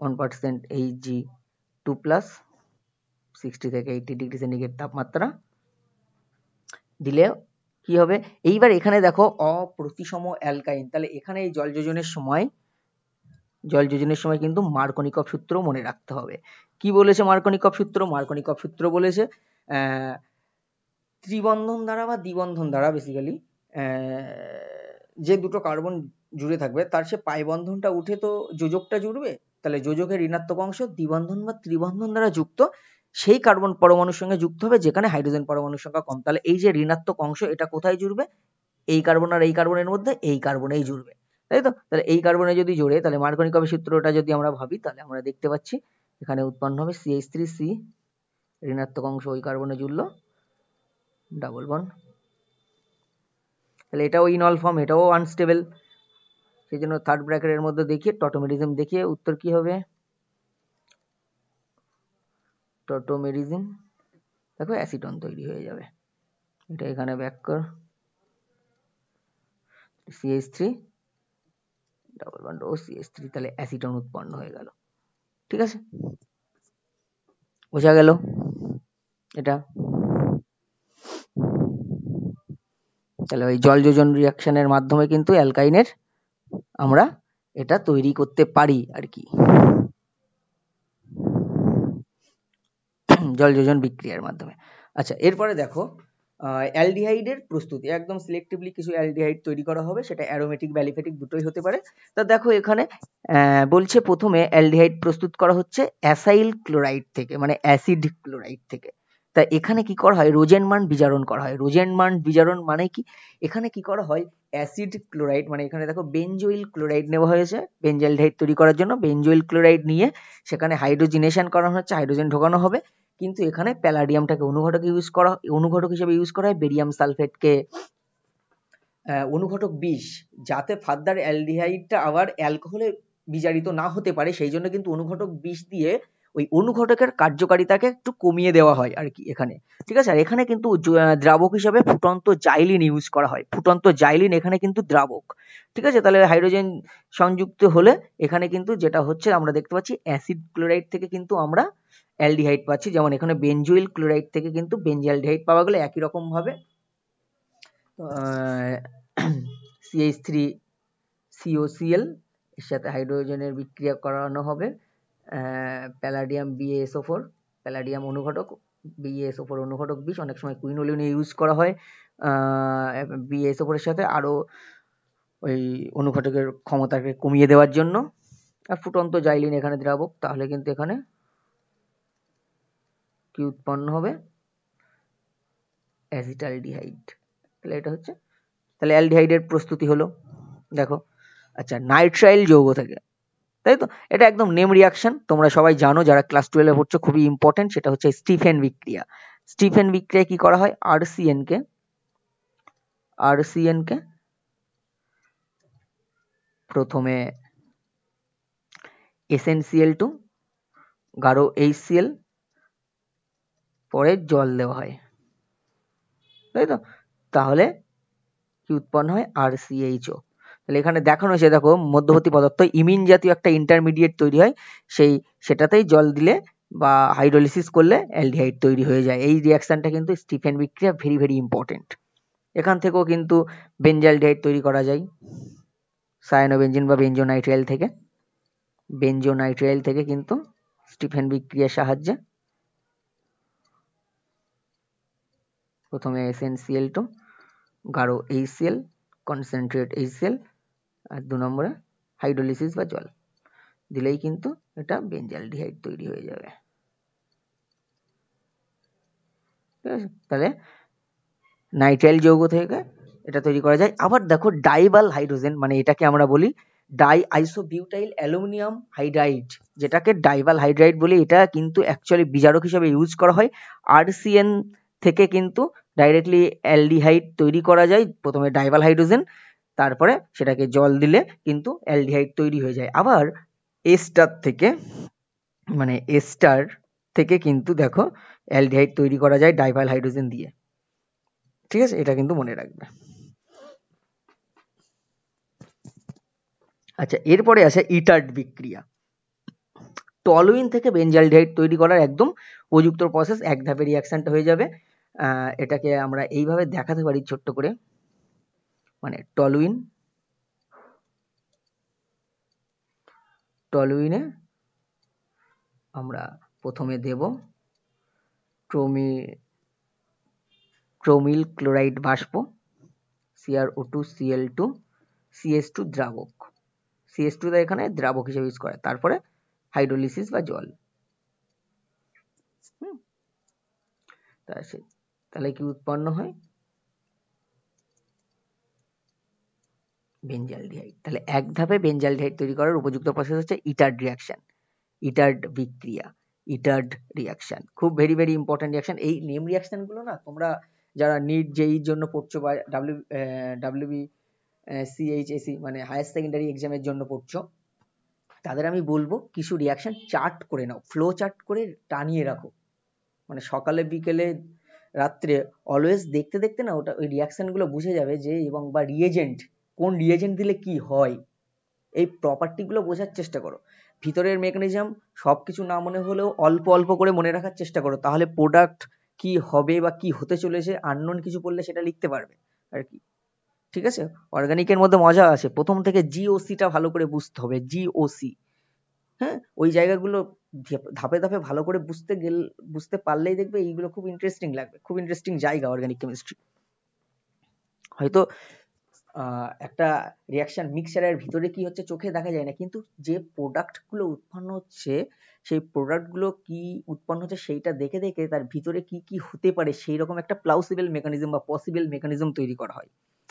1% Ag2+, 60 থেকে 80 ডিগ্রি সেন্টিগ্রেড তাপমাত্রা দিলে কি হবে? এইবার এখানে দেখো অপ্রতিসম অ্যালকাইন, তাহলে এখানে এই জল যোজনের সময় কিন্তু মার্কনিকভ সূত্র মনে রাখতে হবে। কি বলেছে মার্কনিকভ সূত্র? মার্কনিকভ সূত্র বলেছে ত্রিবন্ধন দ্বারা বা দ্বিবন্ধন দ্বারা বেসিক্যালি যে দুটো কার্বন জুড়ে থাকবে তার সে পাই বন্ধনটা উঠে তো যোজকটা জুড়বে, তাহলে যোজকের ঋণাত্মক অংশ দ্বিবন্ধন বা ত্রিবন্ধন দ্বারা যুক্ত সেই কার্বন পরমাণুর সঙ্গে যুক্ত হবে যেখানে হাইড্রোজেন পরমাণুর সংখ্যা কম। তাহলে এই যে ঋণাত্মক অংশ এটা কোথায় জুড়বে? এই কার্বন আর এই কার্বনের মধ্যে এই কার্বনেই জুড়বে, তাই তো? তাহলে এই কার্বনে যদি জোড়ে তাহলে মার্কনিকভের সূত্রটা যদি আমরা ভাবি তাহলে আমরা দেখতে পাচ্ছি এখানে উৎপন্ন হবে CH3C, ঋণাত্মক অংশ ওই কার্বনে জুড়লো, ডাবল বন্ড। তাহলে এটাও ইনঅল ফর্ম, এটাও আনস্টেবল, সেই জন্য থার্ড ব্র্যাকেটের মধ্যে দেখিয়ে টটোমেরিজম দেখিয়ে উত্তর কি হবে? টটোমেরিজম, দেখো অ্যাসিটন তৈরি হয়ে যাবে। এটা এখানে ব্যাক কর, CH3 ডাবল বন্ড ও CH3, তাহলে অ্যাসিটন উৎপন্ন হয়ে গেল। ঠিক আছে, বোঝা গেল এটা? তাহলে ওই জল যোজন রিয়াকশনের মাধ্যমে কিন্তু অ্যালকাইনের আমরা এটা তৈরি করতে পারি আর কি, জল যোজন বিক্রিয়ার মাধ্যমে। আচ্ছা, এরপরে দেখো অ্যালডিহাইডের প্রস্তুতি, একদম সিলেক্টিভলি কিছু অ্যালডিহাইড তৈরি করা হবে, সেটা অ্যারোমেটিক বা অ্যালিফেটিক দুটোই হতে পারে। তা দেখো এখানে বলছে প্রথমে অ্যালডিহাইড প্রস্তুত করা হচ্ছে অ্যাসাইল ক্লোরাইড থেকে, মানে অ্যাসিড ক্লোরাইড থেকে। তা এখানে কি করা হয়? রোজেনমান বিজারণ করা হয়। রোজেনমান বিজারণ মানে কি? এখানে কি করা হয়? অ্যাসিড ক্লোরাইড, মানে এখানে দেখো বেনজোইল ক্লোরাইড নেওয়া হয়েছে বেনজালডিহাইড তৈরি করার জন্য। বেনজোইল ক্লোরাইড নিয়ে সেখানে হাইড্রোজিনেশন করানো হচ্ছে, হাইড্রোজেন ঢোকানো হবে, কিন্তু এখানে প্যালাডিয়ামটাকে অনুঘটক হিসেবে ইউজ করা হয়, বেরিয়াম সালফেটকে অনুঘটক বিষ, যাতে ফার্দার অ্যালডিহাইডটা আবার অ্যালকোহলে বিজারিত না হতে পারে, সেই জন্য কিন্তু অনুঘটক বিষ দিয়ে ওই অনুঘটকের কার্যকারিতাকে একটু কমিয়ে দেওয়া হয় আর কি এখানে। ঠিক আছে, আর এখানে কিন্তু দ্রাবক হিসাবে ফুটন্ত জাইলিন ইউজ করা হয়। ফুটন্ত জাইলিন এখানে কিন্তু দ্রাবক। ঠিক আছে, তাহলে হাইড্রোজেন সংযুক্ত হলে এখানে কিন্তু যেটা হচ্ছে আমরা দেখতে পাচ্ছি অ্যাসিড ক্লোরাইড থেকে কিন্তু আমরা অ্যালডিহাইড পাচ্ছি, যেমন এখানে বেনজোইল ক্লোরাইড থেকে কিন্তু বেনজালডিহাইড পাওয়া গেলে একই রকম ভাবে CH3COCl এর সাথে হাইড্রোজেনের বিক্রিয়া করানো হবে প্যালাডিয়াম BaSO4, প্যালাডিয়াম অনুঘটক, BaSO4 অনুঘটক বিষ, অনেক সময় কুইনোলিনে ইউজ করা হয় BaSO4 এর সাথে আরো ওই অনুঘটকের ক্ষমতাকে কমিয়ে দেওয়ার জন্য। আর ফুটন্ত জাইলিন এখানে দ্রাবক, তাহলে কিন্তু এখানে কি উৎপন্ন হবে? অ্যাসিটালডিহাইড। তাহলে এটা হচ্ছে, তাহলে অ্যালডিহাইডের প্রস্তুতি হলো। দেখো, আচ্ছা, নাইট্রাইল যৌগ থেকে, তাই তো? এটা একদম নেম রিয়াকশন, তোমরা সবাই জানো যারা ক্লাস 12 পড়ছো, খুবই ইম্পর্টেন্ট। সেটা হচ্ছে স্টিফেন বিক্রিয়া। স্টিফেন বিক্রিয়া কি করা হয়? RCN কে প্রথমে SnCl2 গাঢ় HCl, পরে জল দেওয়া হয়, তাই তো? তাহলে কি উৎপন্ন হয়? RCHO। তাহলে এখানে দেখানো হয়েছে, দেখো মধ্যবর্তী পদার্থ ইমিন জাতীয় একটা ইন্টারমিডিয়েট তৈরি হয়, সেটাতেই জল দিলে বা হাইড্রোলিসিস করলে অ্যালডিহাইড তৈরি হয়ে যায়। এই রিয়াকশনটা কিন্তু স্টিফেন বিক্রিয়া ভেরি ভেরি ইম্পর্টেন্ট। এখান থেকেও কিন্তু বেনজালডিহাইড তৈরি করা যায় সায়ানোবেনজিন বা বেনজোনাইট্রাইল থেকে। বেনজোনাইট্রাইল থেকে কিন্তু স্টিফেন বিক্রিয়ার সাহায্যে প্রথমে SnCl2 গাঢ় HCl, কনসেন্ট্রেট HCl, আর 2 নম্বরে হাইড্রোলিসিস বা জল দিলেই কিন্তু এটা বেনজালডিহাইড তৈরি হয়ে যাবে। ঠিক আছে, তাহলে নাইট্রাইল যৌগ থেকে এটা তৈরি করা যায়। আবার দেখো ডাইবাল হাইড্রোজেন, মানে এটাকে আমরা বলি ডাই আইসোবিউটাইল অ্যালুমিনিয়াম হাইড্রাইড, যেটাকে ডাইবাল হাইড্রাইড বলি, এটা কিন্তু অ্যাকচুয়ালি বিজারক হিসেবে ইউজ করা হয়। RCN থেকে কিন্তু ডাইরেক্টলি অ্যালডিহাইড তৈরি করা যায়, প্রথমে ডাইবাল হাইড্রোজেন, তারপরে সেটাকে জল দিলে কিন্তু অ্যালডিহাইড তৈরি হয়ে যায়। আবার এস্টার থেকে কিন্তু দেখো অ্যালডিহাইড তৈরি করা যায় ডাইবাল হাইড্রোজেন দিয়ে। ঠিক আছে, এটা কিন্তু মনে রাখবে। আচ্ছা, এরপরে আছে ইটার্ড বিক্রিয়া। টলুইন থেকে বেঞ্জালডিহাইড তৈরি করার একদম উপযুক্ত প্রসেস, এক ধাপে রিয়াকশনটা হয়ে যাবে। এটাকে আমরা এইভাবে দেখাতে পারি ছোট্ট করে, মানে টলুইনে আমরা প্রথমে দেব ক্রোমিল ক্লোরাইড বাষ্প, CrO2 Cl2 CS2 দ্রাবক, CS2 এখানে দ্রাবক হিসেবে ইউজ করে, তারপরে হাইড্রোলিসিস বা জল। তাহলে কি উৎপন্ন হয়? বেঞ্জালডিহাইড। তাহলে এক ধাপে বেঞ্জালডিহাইড তৈরি করার উপযুক্ত প্রসেস হচ্ছে ইটার্ড রিয়াকশন, ইটার্ড বিক্রিয়া, ইটার্ড রিয়াকশন। খুব ভেরি ভেরি ইম্পর্টেন্ট রিয়াকশন। এই নেম রিয়াকশন গুলো না তোমরা যারা নিট জেইর জন্য পড়ছো বা WBCHSC মানে হায়ার সেকেন্ডারি এক্সামের জন্য পড়ছো, তাদের আমি বলবো কিছু রিয়াকশন চার্ট করে নাও, ফ্লো চার্ট করে টানিয়ে রাখো, মানে সকালে বিকেলে রাত্রে অলওয়েজ দেখতে দেখতে না ওটা ওই রিয়াকশন গুলো বুঝে যাবে যে, এবং বা রিয়েজেন্ট, কোন রিয়েজেন্ট দিলে কি হয়, এই প্রপার্টি গুলো বোঝার চেষ্টা করো। ভিতরের মেকানিজম সবকিছু না মনে হলেও অল্প অল্প করে মনে রাখার চেষ্টা করো, তাহলে প্রোডাক্ট কি হবে বা কি হতে চলেছে আননোন কিছু পড়লে সেটা লিখতে পারবে আর কি। ঠিক আছে, অর্গানিকের মধ্যে মজা আছে, প্রথম থেকে জিওসিটা ভালো করে বুঝতে হবে, জিওসি। হ্যাঁ, ওই জায়গাগুলো ধাপে ধাপে ভালো করে বুঝতে পারলেই দেখবে এইগুলো খুব ইন্টারেস্টিং লাগবে, খুব ইন্টারেস্টিং জায়গা অর্গানিক কেমিস্ট্রি। হয়তো একটা রিয়াকশন মিক্সচারের ভিতরে কি হচ্ছে চোখে দেখা যায় না, কিন্তু যে প্রোডাক্ট গুলো উৎপন্ন হচ্ছে সেই প্রোডাক্ট গুলো কি উৎপন্ন হচ্ছে সেইটা দেখে দেখে তার ভিতরে কি কি হতে পারে সেই রকম একটা প্লাউসিবল মেকানিজম বা পসিবল মেকানিজম তৈরি করা হয়।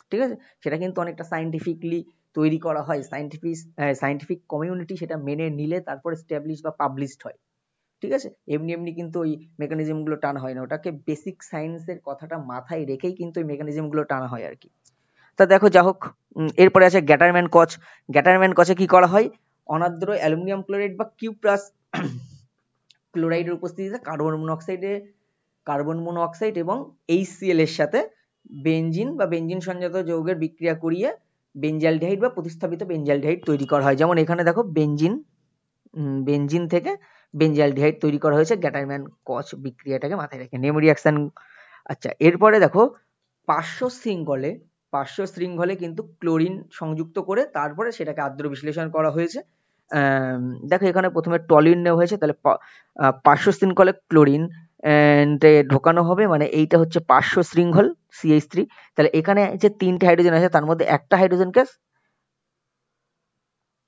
ঠিক আছে, সেটা কিন্তু অনেকটা সায়েন্টিফিকলি তৈরি করা হয়, সায়েন্টিফিক কমিউনিটি সেটা মেনে নিলে তারপর এস্টাবলিশ বা পাবলিশড হয়। ঠিক আছে, এমনি এমনি কিন্তু ওই মেকানিজম গুলো টানা হয় না, ওটাকে বেসিক সায়েন্সের কথাটা মাথায় রেখেই কিন্তু ওই মেকানিজম গুলো টানা হয় আর কি। তা দেখো যা হোক, এরপরে আছে গ্যাটারম্যান কচ। গ্যাটারম্যান কচে কি করা হয়? অনার্দ্র অ্যালুমিনিয়াম ক্লোরাইড বা কিউপ্রাস ক্লোরাইডের উপস্থিতিতে কার্বন মনোঅক্সাইড এবং HCl এর সাথে বেনজিন বা বেনজিন সংজাত যৌগের বিক্রিয়া করিয়ে বেঞ্জালডিহাইড বা প্রতিস্থাপিত বেঞ্জালডিহাইড তৈরি করা হয়। যেমন এখানে দেখো বেনজিন থেকে বেঞ্জালডিহাইড তৈরি করা হয়েছে গ্যাটারম্যান কচ বিক্রিয়াটাকে মাথায় রেখে, নেম রিয়াকশন। আচ্ছা, এরপরে দেখো পার্শ্ব শৃঙ্খলে কিন্তু ক্লোরিন সংযুক্ত করে তারপরে সেটাকে আর্দ্র বিশ্লেষণ করা হয়েছে। দেখো এখানে প্রথমে টলিন নেওয়া হয়েছে, তাহলে পার্শ্ব শৃঙ্খলে ক্লোরিন ঢোকানো হবে, মানে এইটা হচ্ছে পার্শ্ব শৃঙ্খল CH3। তাহলে এখানে যে তিনটে হাইড্রোজেন আছে তার মধ্যে একটা হাইড্রোজেনকে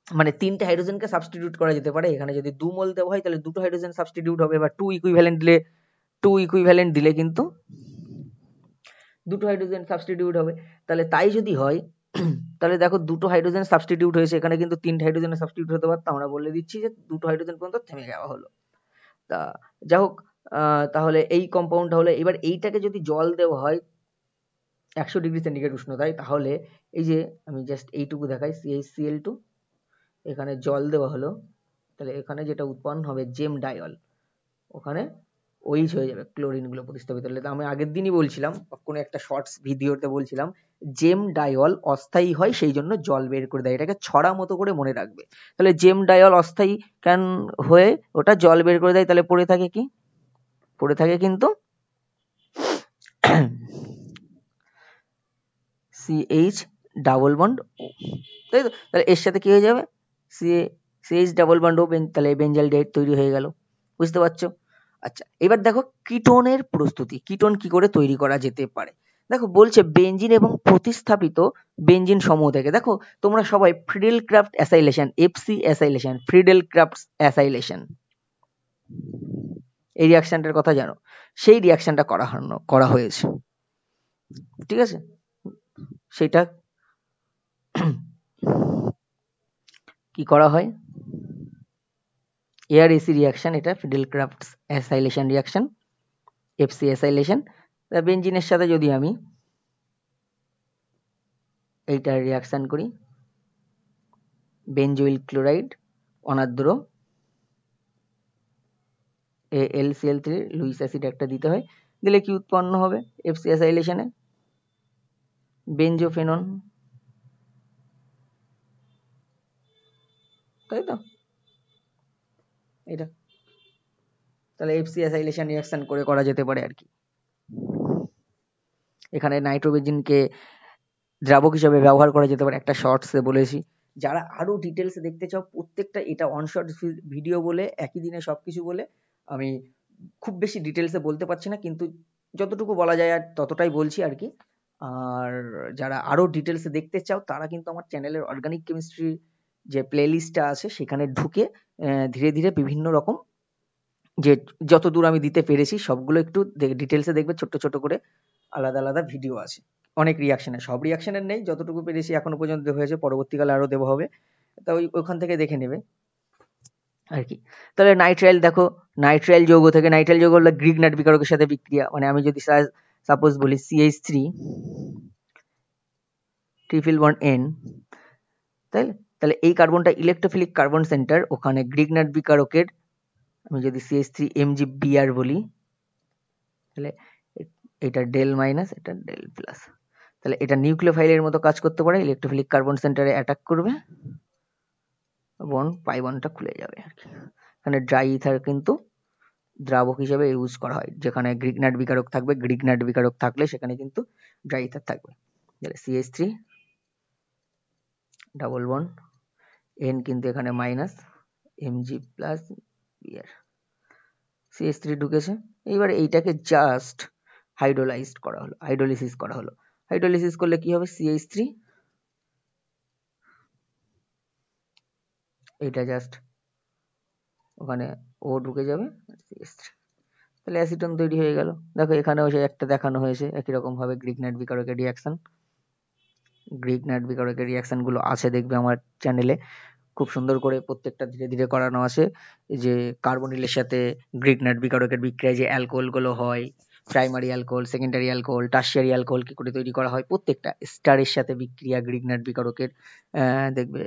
মানে তিনটে হাইড্রোজেনকে সাবস্টিটিউট করা যেতে পারে। এখানে যদি 2 মোল দেওয়া হয় তাহলে দুটো হাইড্রোজেন সাবস্টিটিউট হবে, বা 2 ইকুইভ্যালেন্ট দিলে কিন্তু দুটো হাইড্রোজেন সাবস্টিটিউট হবে। তাহলে তাই যদি হয় তাহলে দেখো দুটো হাইড্রোজেন সাবস্টিটিউট হয়েছে, এখানে কিন্তু তিনটে হাইড্রোজেনের সাবস্টিটিউট হতে পারতো, আমরা বলে দিচ্ছি যে দুটো হাইড্রোজেন পর্যন্ত থেমে যাওয়া হলো। তা যা হোক, তাহলে এই কম্পাউন্ডটা হলো, এবার এইটাকে যদি জল দেওয়া হয় 100 ডিগ্রি সেন্টিগ্রেড উষ্ণতায়, তাহলে এই যে আমি জাস্ট এইটুকু দেখাই, CH2, এখানে জল দেওয়া হলো, তাহলে এখানে যেটা উৎপন্ন হবে জেম ডায়ল, ওখানে ওইচ হয়ে যাবে, ক্লোরিন গুলো প্রতিস্থাপিত হলে। আমি আগের দিনই বলছিলাম, কোনো একটা শর্টস ভিডিওতে বলছিলাম, জেম ডায়ল অস্থায়ী হয় সেই জন্য জল বের করে দেয়, এটাকে ছড়া মতো করে মনে রাখবে। তাহলে জেম ডায়ল অস্থায়ী কেন হয়ে ওটা জল বের করে দেয়, তাহলে পড়ে থাকে কি? পড়ে থাকে কিন্তু CH ডাবল বন্ড ও, তাই তো? তাহলে এর সাথে কি হয়ে যাবে? CH ডাবল বন্ড ও, তাহলে বেঞ্জালডিহাইড তৈরি হয়ে গেল, বুঝতে পারছো? আচ্ছা, এবার দেখো কিটোনের প্রস্তুতি, কিটোন কি করে তৈরি করা যেতে পারে। দেখো বলছে বেনজিন এবং প্রতিস্থাপিত বেনজিন সমূহ থেকে। দেখো তোমরা সবাই Friedel-craft acylation, FC acylation, Friedel-craft acylation এই রিয়াকশনটার কথা জানো? সেই রিয়াকশনটা করা হয়েছে, ঠিক আছে? সেটা কি করা হয়? এয়ার এসি রিয়াকশন, এটা Friedel-Crafts acylation reaction, FC acylation. বেনজিনের সাথে যদি আমি এইটা রিয়াকশন করি, বেনজোইল ক্লোরাইড অনার্দ্র AlCl3 লুইস অ্যাসিড একটা দিতে হয়, দিলে কি উৎপন্ন হবে FC অ্যাসাইলেশনে? বেনজোফেনন, তাই তো? এটা তাহলে এফসি অ্যাসাইলেশন রিঅ্যাকশন করে করা যেতে পারে আর কি। এখানে নাইট্রোবেনজিনকে দ্রাবক হিসেবে ব্যবহার করা যেতে পারে, একটা শর্টসে বলেছি। যারা আরো ডিটেলসে দেখতে চাও প্রত্যেকটা, এটা অন শর্ট ভিডিও বলে একই দিনে সবকিছু বলে আমি খুব বেশি ডিটেলসে বলতে পারছি না, কিন্তু যতটুকু বলা যায় আর ততটাই বলছি আর কি। আর যারা আরো ডিটেলসে দেখতে চাও তারা কিন্তু আমার চ্যানেলের অর্গানিক কেমিস্ট্রি যে প্লেলিস্টটা আছে সেখানে ঢুকে ধীরে ধীরে বিভিন্ন রকম যে যতদূর আমি দিতে পেরেছি সবগুলো একটু ডিটেলসে দেখবে, ছোট্ট ছোট করে আলাদা আলাদা ভিডিও আছে অনেক রিয়াকশনের, সব রিয়াকশনের নেই, যতটুকু পেরেছি এখনো পর্যন্ত হয়েছে, পরবর্তীকালে আরো দেওয়া হবে, তা ওইখান থেকে দেখে নেবে আর কি। তাহলে নাইট্রাইল দেখো, নাইট্রাইল যৌগ থেকে, নাইট্রাইল যৌগ হলো গ্রিগনাট বিকারকের সাথে বিক্রিয়া, মানে আমি যদি সাপোজ বলি CH3 ট্রিপল বন্ড N, তাহলে এই কার্বনটা ইলেকট্রোফিলিক কার্বন সেন্টার, ওখানে গ্রিগনাট বিকারকের আমি যদি CH3 MgBr বলি, তাহলে এটা ডেল মাইনাস, এটা ডেল প্লাস, তাহলে এটা নিউক্লিওফাইলের মতো কাজ করতে পারে, ইলেকট্রোফিলিক কার্বন সেন্টারে অ্যাটাক করবে, পাই বন্ডটা খুলে যাবে আর কি। এখানে ড্রাই ইথার কিন্তু দ্রাবক হিসেবে ইউজ করা হয়, যেখানে গ্রিগনাট বিকারক থাকবে, গ্রিগনাট বিকারক থাকলে সেখানে কিন্তু ড্রাই ইথার থাকবে। তাহলে CH3 ডাবল বন্ড N কিন্তু এখানে minus Mg plus Br, CH3 ঢুকেছে। এইবার এইটাকে জাস্ট হাইড্রোলাইজড করা হলো, হাইড্রোলিসিস করা হলো। হাইড্রোলিসিস করলে কি হবে, CH3 এটা জাস্ট ওখানে ও ঢুকে যাবে, CH3, তাহলে অ্যাসিটন তৈরি হয়ে গেল। দেখো এখানেও সেই একটা দেখানো হয়েছে একই রকম ভাবে গ্রিগনাট বিকারকের রিয়াকশন, গ্রিগনাট বিকারকের রিয়াকশন গুলো আছে দেখবে আমার চ্যানেলে, খুব সুন্দর করে প্রত্যেকটা ধীরে ধীরে করানো আছে, যে কার্বনিলের সাথে গ্রিগনাট বিকারকের বিক্রিয়ায় যে অ্যালকোহল গুলো হয়, primary alcohol, secondary alcohol, tertiary alcohol কি করে তৈরি করা হয়, প্রত্যেকটা স্টারের সাথে বিক্রিয়া গ্রিগনাট বিকারকের দেখবে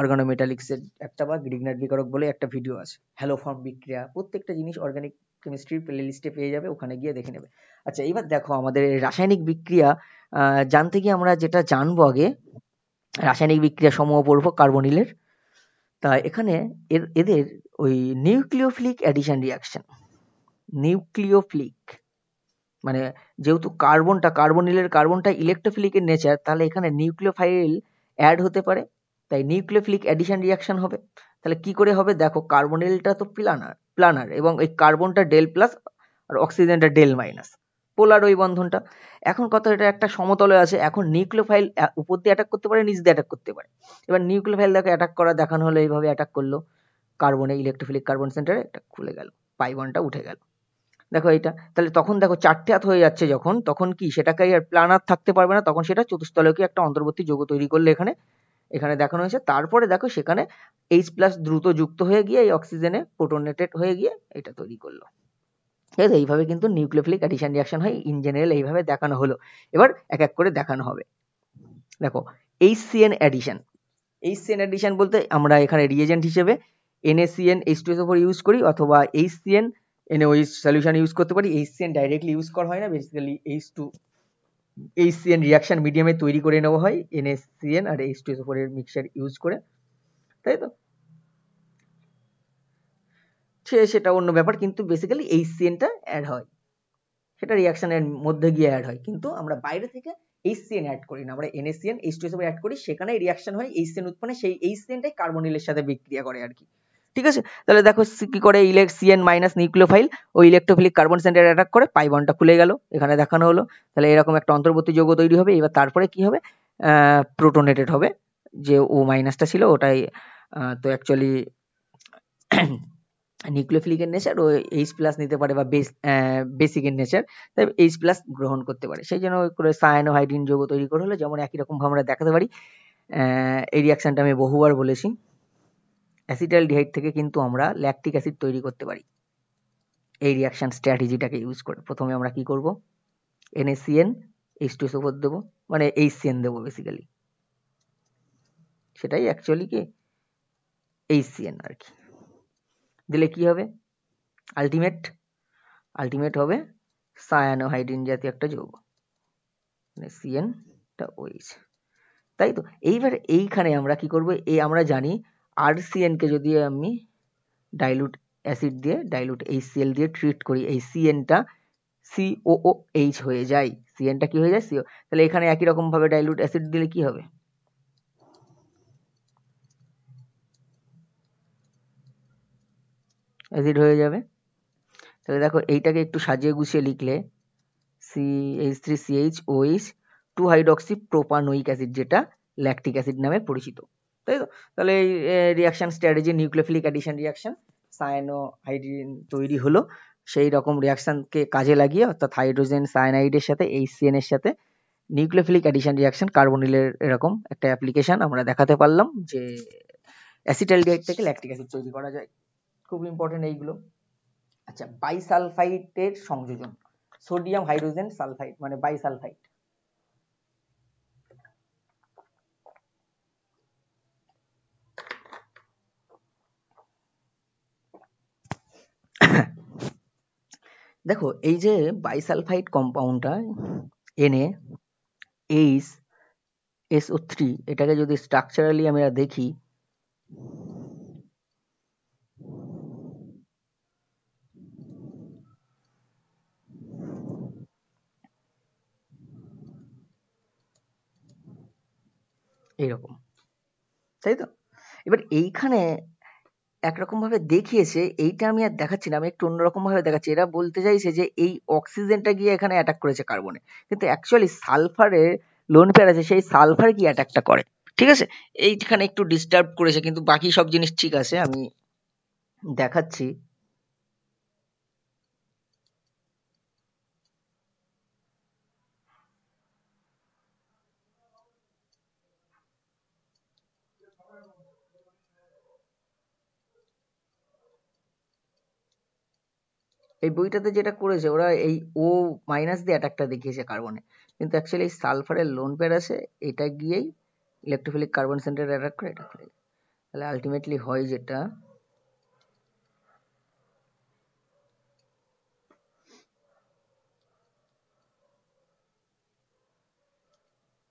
অর্গানোমেটালিক্সের একটা বা গ্রিগনাট বিকারক বলে একটা ভিডিও আছে, হ্যালোফর্ম বিক্রিয়া, প্রত্যেকটা জিনিস অর্গানিক কেমিস্ট্রির প্লেলিস্টে পেয়ে যাবে, ওখানে গিয়ে দেখে নেবে। আচ্ছা এবার দেখো আমাদের রাসায়নিক বিক্রিয়া জানতে গিয়ে আমরা যেটা জানবো আগে, রাসায়নিক বিক্রিয়া সমূহ পড়বো কার্বনিলের। তা এখানে এদের ওই নিউক্লিওফিলিক অ্যাডিশন রিয়াকশন, নিউক্লিওফিলিক মানে যেহেতু কার্বনিলের কার্বনটা ইলেকট্রোফিলিকের নেচার, তাহলে এখানে নিউক্লিওফাইল অ্যাড হতে পারে, তাই নিউক্লিওফিলিক অ্যাডিশন রিয়াকশন হবে। তাহলে কি করে হবে, দেখো কার্বনিলটা তো প্লানার এবং এই কার্বনটা ডেল প্লাস আর অক্সিজেনটা ডেল মাইনাস, পোলার ওই বন্ধনটা। এখন কথা, এটা একটা সমতলে আছে, এখন নিউক্লিওফাইল উপর দিয়ে অ্যাটাক করতে পারে, নিচ দিয়ে অ্যাটাক করতে পারে। এবার নিউক্লিওফাইল দেখো অ্যাটাক করা দেখানো হলো, এইভাবে অ্যাটাক করলো কার্বনে, ইলেকট্রোফিলিক কার্বন সেন্টারে একটা খুলে গেল, পাই বন্ডটা উঠে গেল। দেখো এইটা, তাহলে তখন দেখো চারটে হাত হয়ে যাচ্ছে যখন, তখন কি সেটাকে আর প্লানার থাকতে পারবে না, তখন সেটা চতুস্তলকীয় একটা অন্তর্বর্তী যৌগ তৈরি করলে এখানে দেখানো হয়েছে। তারপরে দেখো সেখানে H প্লাস দ্রুত যুক্ত হয়ে গিয়ে এই অক্সিজেনে প্রোটনেটেড হয়ে গিয়ে এটা তৈরি করলো। ঠিক আছে, এইভাবে কিন্তু নিউক্লিওফিলিক অ্যাডিশন রিয়াকশন হয়, ইন জেনারেল এইভাবে দেখানো হলো। এবার এক এক করে দেখানো হবে। দেখো HCN অ্যাডিশন, HCN অ্যাডিশন বলতে আমরা এখানে রিএজেন্ট হিসেবে NaCN H2SO4 ইউজ করি, অথবা HCN NaOH সলিউশন ইউজ করতে পারি। HCN ডাইরেক্টলি ইউজ করা হয় না, বেসিক্যালি HCN রিয়াকশন মিডিয়ামে তৈরি করে নেওয়া হয় NaCN আর H2SO4 এর মিক্সচার ইউজ করে, তাই তো সেটা অন্য ব্যাপার, কিন্তু বেসিক্যালি HCN টা অ্যাড হয়, সেটা রিয়াকশনের মধ্যে গিয়ে অ্যাড হয়, কিন্তু আমরা বাইরে থেকে HCN অ্যাড করি না, আমরা NaCN H2SO4 অ্যাড করি, সেখানে রিয়াকশন হয় HCN উৎপন্নে, সেই HCN-টাই কার্বনিলের সাথে বিক্রিয়া করে আর কি। ঠিক আছে, তাহলে দেখো কি করে CN মাইনাস নিউক্লিওফাইল ও ইলেকট্রোফিলিক কার্বন সেন্টারে অ্যাটাক করে, পাই বন্ডটা খুলে গেল, এখানে দেখানো হলো। তাহলে এরকম একটা অন্তর্বর্তী যৌগ তৈরি হবে। এবার তারপরে কি হবে, প্রোটোনেটেড হবে, যে ও মাইনাসটা ছিল ওটাই তো অ্যাকচুয়ালি নিউক্লিওফিলিকের নেচার, ও H প্লাস নিতে পারে বা বেসিকের নেচার, তাই H প্লাস গ্রহণ করতে পারে, সেই জন্য ওই করে সায়ানোহাইড্রিন যৌগ তৈরি করা হলো। যেমন একই রকম ভাবে আমরা দেখাতে পারি, এই রিয়াকশনটা আমি বহুবার বলেছি, অ্যাসিটালডিহাইড থেকে কিন্তু আমরা ল্যাকটিক অ্যাসিড তৈরি করতে পারি এই রিয়াকশন স্ট্র্যাটেজিটাকে ইউজ করে। প্রথমে আমরা কি করব, NaCN H2SO4 দেবো, মানে HCN দেবো বেসিক্যালি, সেটাই অ্যাকচুয়ালি কি HCN আর কি, দিলে কি হবে, আলটিমেট হবে সায়ানোহাইড্রিন জাতীয় একটা যৌগ, মানে CN টা OH, তাই তো। এইবার এইখানে আমরা কি করব, আমরা জানি RCN কে যদি আমি ডাইলুট অ্যাসিড দিয়ে ডাইলুট HCl দিয়ে ট্রিট করি, এই CN-টা COOH হয়ে যায়। CN-টা কি হয়ে যায়? CO। তাহলে এখানে একই রকম ভাবে ডাইলুট অ্যাসিড দিলে কি হবে? অ্যাসিড হয়ে যাবে। তাহলে দেখো এইটাকে একটু সাজিয়ে গুছিয়ে লিখলে CH3CHOH 2 হাইড্রক্সি প্রোপানোয়িক অ্যাসিড, যেটা ল্যাকটিক অ্যাসিড নামে পরিচিত, তাই তো? তাহলে এই reaction strategy nucleophilic addition reaction, cyanohydrin তৈরি হলো। সেই রকম রিয়াকশনকে কাজে লাগিয়ে, অর্থাৎ হাইড্রোজেন সায়ানাইডের সাথে HCN এর সাথে নিউক্লিওফিলিক অ্যাডিশন রিয়াকশন, কার্বনিলের এরকম একটা অ্যাপ্লিকেশন আমরা দেখাতে পারলাম যে অ্যাসিটালডিহাইড থেকে ল্যাকটিক অ্যাসিড তৈরি করা যায়। খুব ইম্পর্টেন্ট এইগুলো। আচ্ছা, বাইসালফাইটের সংযোজন, সোডিয়াম হাইড্রোজেন সালফাইড মানে বাইসালফাইড। দেখো এই যে বাইসালফাইড কম্পাউন্ডটা NaHSO3, এটাকে যদি স্ট্রাকচারালি আমরা দেখি, এইরকম, তাই তো? এবার এইখানে একরকম ভাবে দেখিয়েছে, এইটা আমি আর দেখাচ্ছি না, আমি একটু অন্যরকম ভাবে দেখাচ্ছি। এরা বলতে চাইছে যে এই অক্সিজেনটা গিয়ে এখানে অ্যাটাক করেছে কার্বনে, কিন্তু অ্যাকচুয়ালি সালফারের লোন পেয়ার আছে, সেই সালফার কি অ্যাটাকটা করে, ঠিক আছে? এইখানে একটু ডিস্টার্ব করেছে, কিন্তু বাকি সব জিনিস ঠিক আছে, আমি দেখাচ্ছি। এই বইটাতে যেটা করেছে ওরা, এই O- দিয়ে অ্যাটাকটা দেখিয়েছে কার্বনে, কিন্তু অ্যাকচুয়ালি এই সালফারের লোন পেয়ার আছে, এটা গিয়েই ইলেকট্রোফিলিক কার্বন সেন্টারে অ্যাটাক করে, এটা করে। তাহলে আলটিমেটলি হয় যেটা,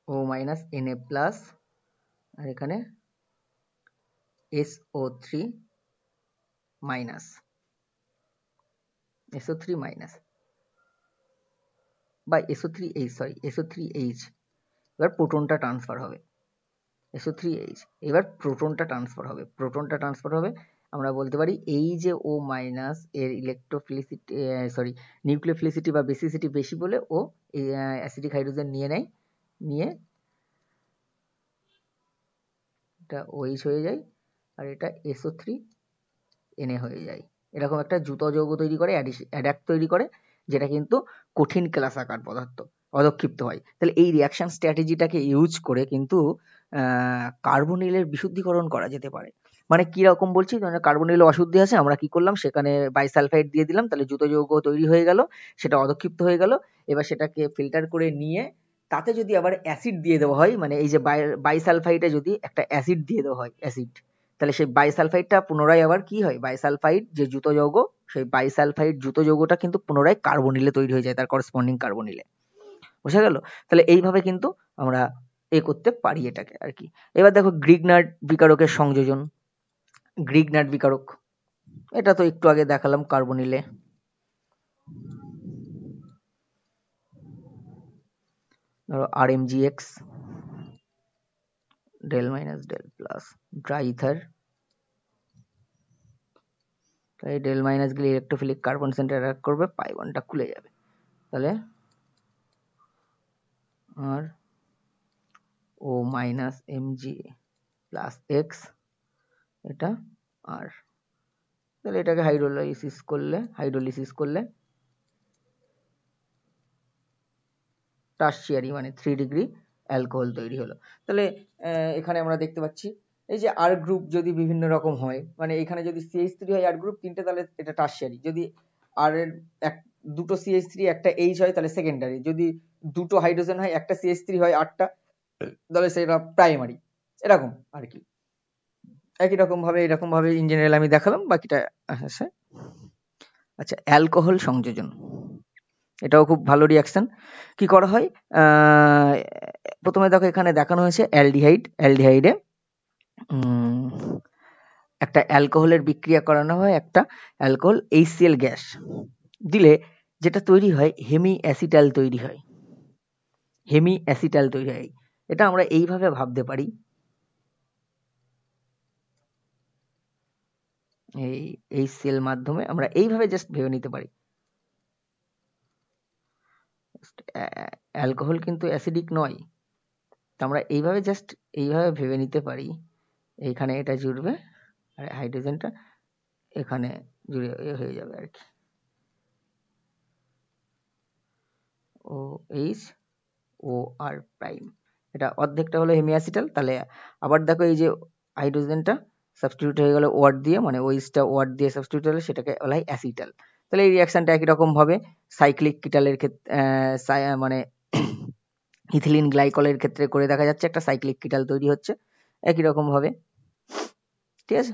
O- Na+, আর এখানে SO3-, SO3- বা SO3H, সরি SO3H, এবার প্রোটনটা ট্রান্সফার হবে, SO3H, এবার প্রোটনটা ট্রান্সফার হবে, আমরা বলতে পারি এই যে O- এর ইলেকট্রোফিলিসিটি, সরি নিউক্লিওফিলিসিটি বা বেসিসিটি বেশি বলে ও অ্যাসিডিক হাইড্রোজেন নিয়ে নেয়, নিয়ে এটা OH হয়ে যায়, আর এটা SO3Na হয়ে যায়। এরকম একটা জুত যৌগ তৈরি করে, অ্যাডাক্ট তৈরি করে, যেটা কিন্তু কঠিন ক্লাসাকার পদার্থ, অধক্ষিপ্ত হয়। তাহলে এই রিয়াকশন স্ট্র্যাটেজিটাকে ইউজ করে কিন্তু কার্বনিলের বিশুদ্ধীকরণ করা যেতে পারে। মানে কি রকম বলছি, মানে কার্বনিল অশুদ্ধি আছে, আমরা কি করলাম, সেখানে বাইসালফাইড দিয়ে দিলাম, তাহলে জুত যৌগ তৈরি হয়ে গেল, সেটা অধক্ষিপ্ত হয়ে গেল। এবার সেটাকে ফিল্টার করে নিয়ে তাতে যদি আবার অ্যাসিড দিয়ে দেওয়া হয়, মানে এই যে বাইসালফাইডে যদি একটা অ্যাসিড দিয়ে দেওয়া হয়, অ্যাসিড, তাহলে সেই বাইসালফাইডটা পুনরায় আবার কি হয়, বাইসালফাইড যে জুত যৌগ, সেই বাইসালফাইড জুত যৌগটা কিন্তু পুনরায় কার্বনিলে তৈরি হয়ে যায়, তার করসপন্ডিং কার্বনিলে। বুঝা গেল? তাহলে এইভাবে কিন্তু আমরা করতে পারি এটাকে আর কি। এবার দেখো গ্রিগনার্ড বিকারকের সংযোজন, গ্রিগনার্ড বিকারক, এটা তো একটু আগে দেখালাম কার্বনিলে। ধরো RMGX, del minus del plus, dry ether, তাই ডেল মাইনাস গেলে ইলেকট্রোফিলিক কার্বন সেন্টার অ্যাটাক করবে, পাই বন্ডটা খুলে যাবে, তাহলে আর O-Mg+X, এটা আর, তাহলে এটাকে হাইড্রোলিসিস করলে টারশিয়ারি মানে 3 ডিগ্রি অ্যালকোহল তৈরি হলো। তাহলে এখানে আমরা দেখতে পাচ্ছি এই যে আর গ্রুপ যদি বিভিন্ন রকম হয়, মানে এখানে যদি CH3 হয় আর গ্রুপ 3টে, তাহলে এটা টারশিয়ারি। যদি আর এর দুটো CH3 একটা H হয়, তাহলে সেকেন্ডারি। যদি দুটো হাইড্রোজেন হয়, একটা CH3 হয় 8টা, তাহলে সেটা প্রাইমারি। এরকম আর কি, একই রকম ভাবে এরকম ভাবে ইন জেনারেল আমি দেখালাম, বাকিটা আছে। আচ্ছা, অ্যালকোহল সংযোজন, এটাও খুব ভালো রিয়াকশন। কি করা হয়, প্রথমে দেখো এখানে দেখানো হয়েছে অ্যালডিহাইডে একটা একটা অ্যালকোহলের বিক্রিয়া করানো হয় একটা অ্যালকোহল HCl গ্যাস দিলে যেটা তৈরি হয় হেমি অ্যাসিটাল তৈরি হয়। হেমি অ্যাসিটাল তৈরি হয়। এটা আমরা এইভাবে ভাবতে পারি, এই HCl মাধ্যমে আমরা এইভাবে জাস্ট ভেবে নিতে পারি। অ্যালকোহল কিন্তু অ্যাসিডিক নয়, তো আমরা এইভাবে জাস্ট এইভাবে ভেবে নিতে পারি, এইখানে এটা জুড়বে আর হাইড্রোজেনটা এখানে জুড়ে হয়ে যাবে আর কি, OH OR প্রাইম। এটা অর্ধেকটা হলো হেমিঅ্যাসিটাল। তাহলে আবার দেখো এই যে হাইড্রোজেনটা সাবস্টিটিউট হয়ে গেল ওয়ার দিয়ে, মানে ওইচটা ওয়ার দিয়ে সাবস্টিটিউট হলে সেটাকে বলা হয় অ্যাসিটাল। তাহলে এই রিয়াকশনটা একই রকম ভাবে সাইক্লিক কিটালের ক্ষেত্রে মানে ইথিলিন গ্লাইকলের ক্ষেত্রে করে দেখা যাচ্ছে, একটা সাইক্লিক কিটাল তৈরি হচ্ছে একই রকম ভাবে। ঠিক আছে,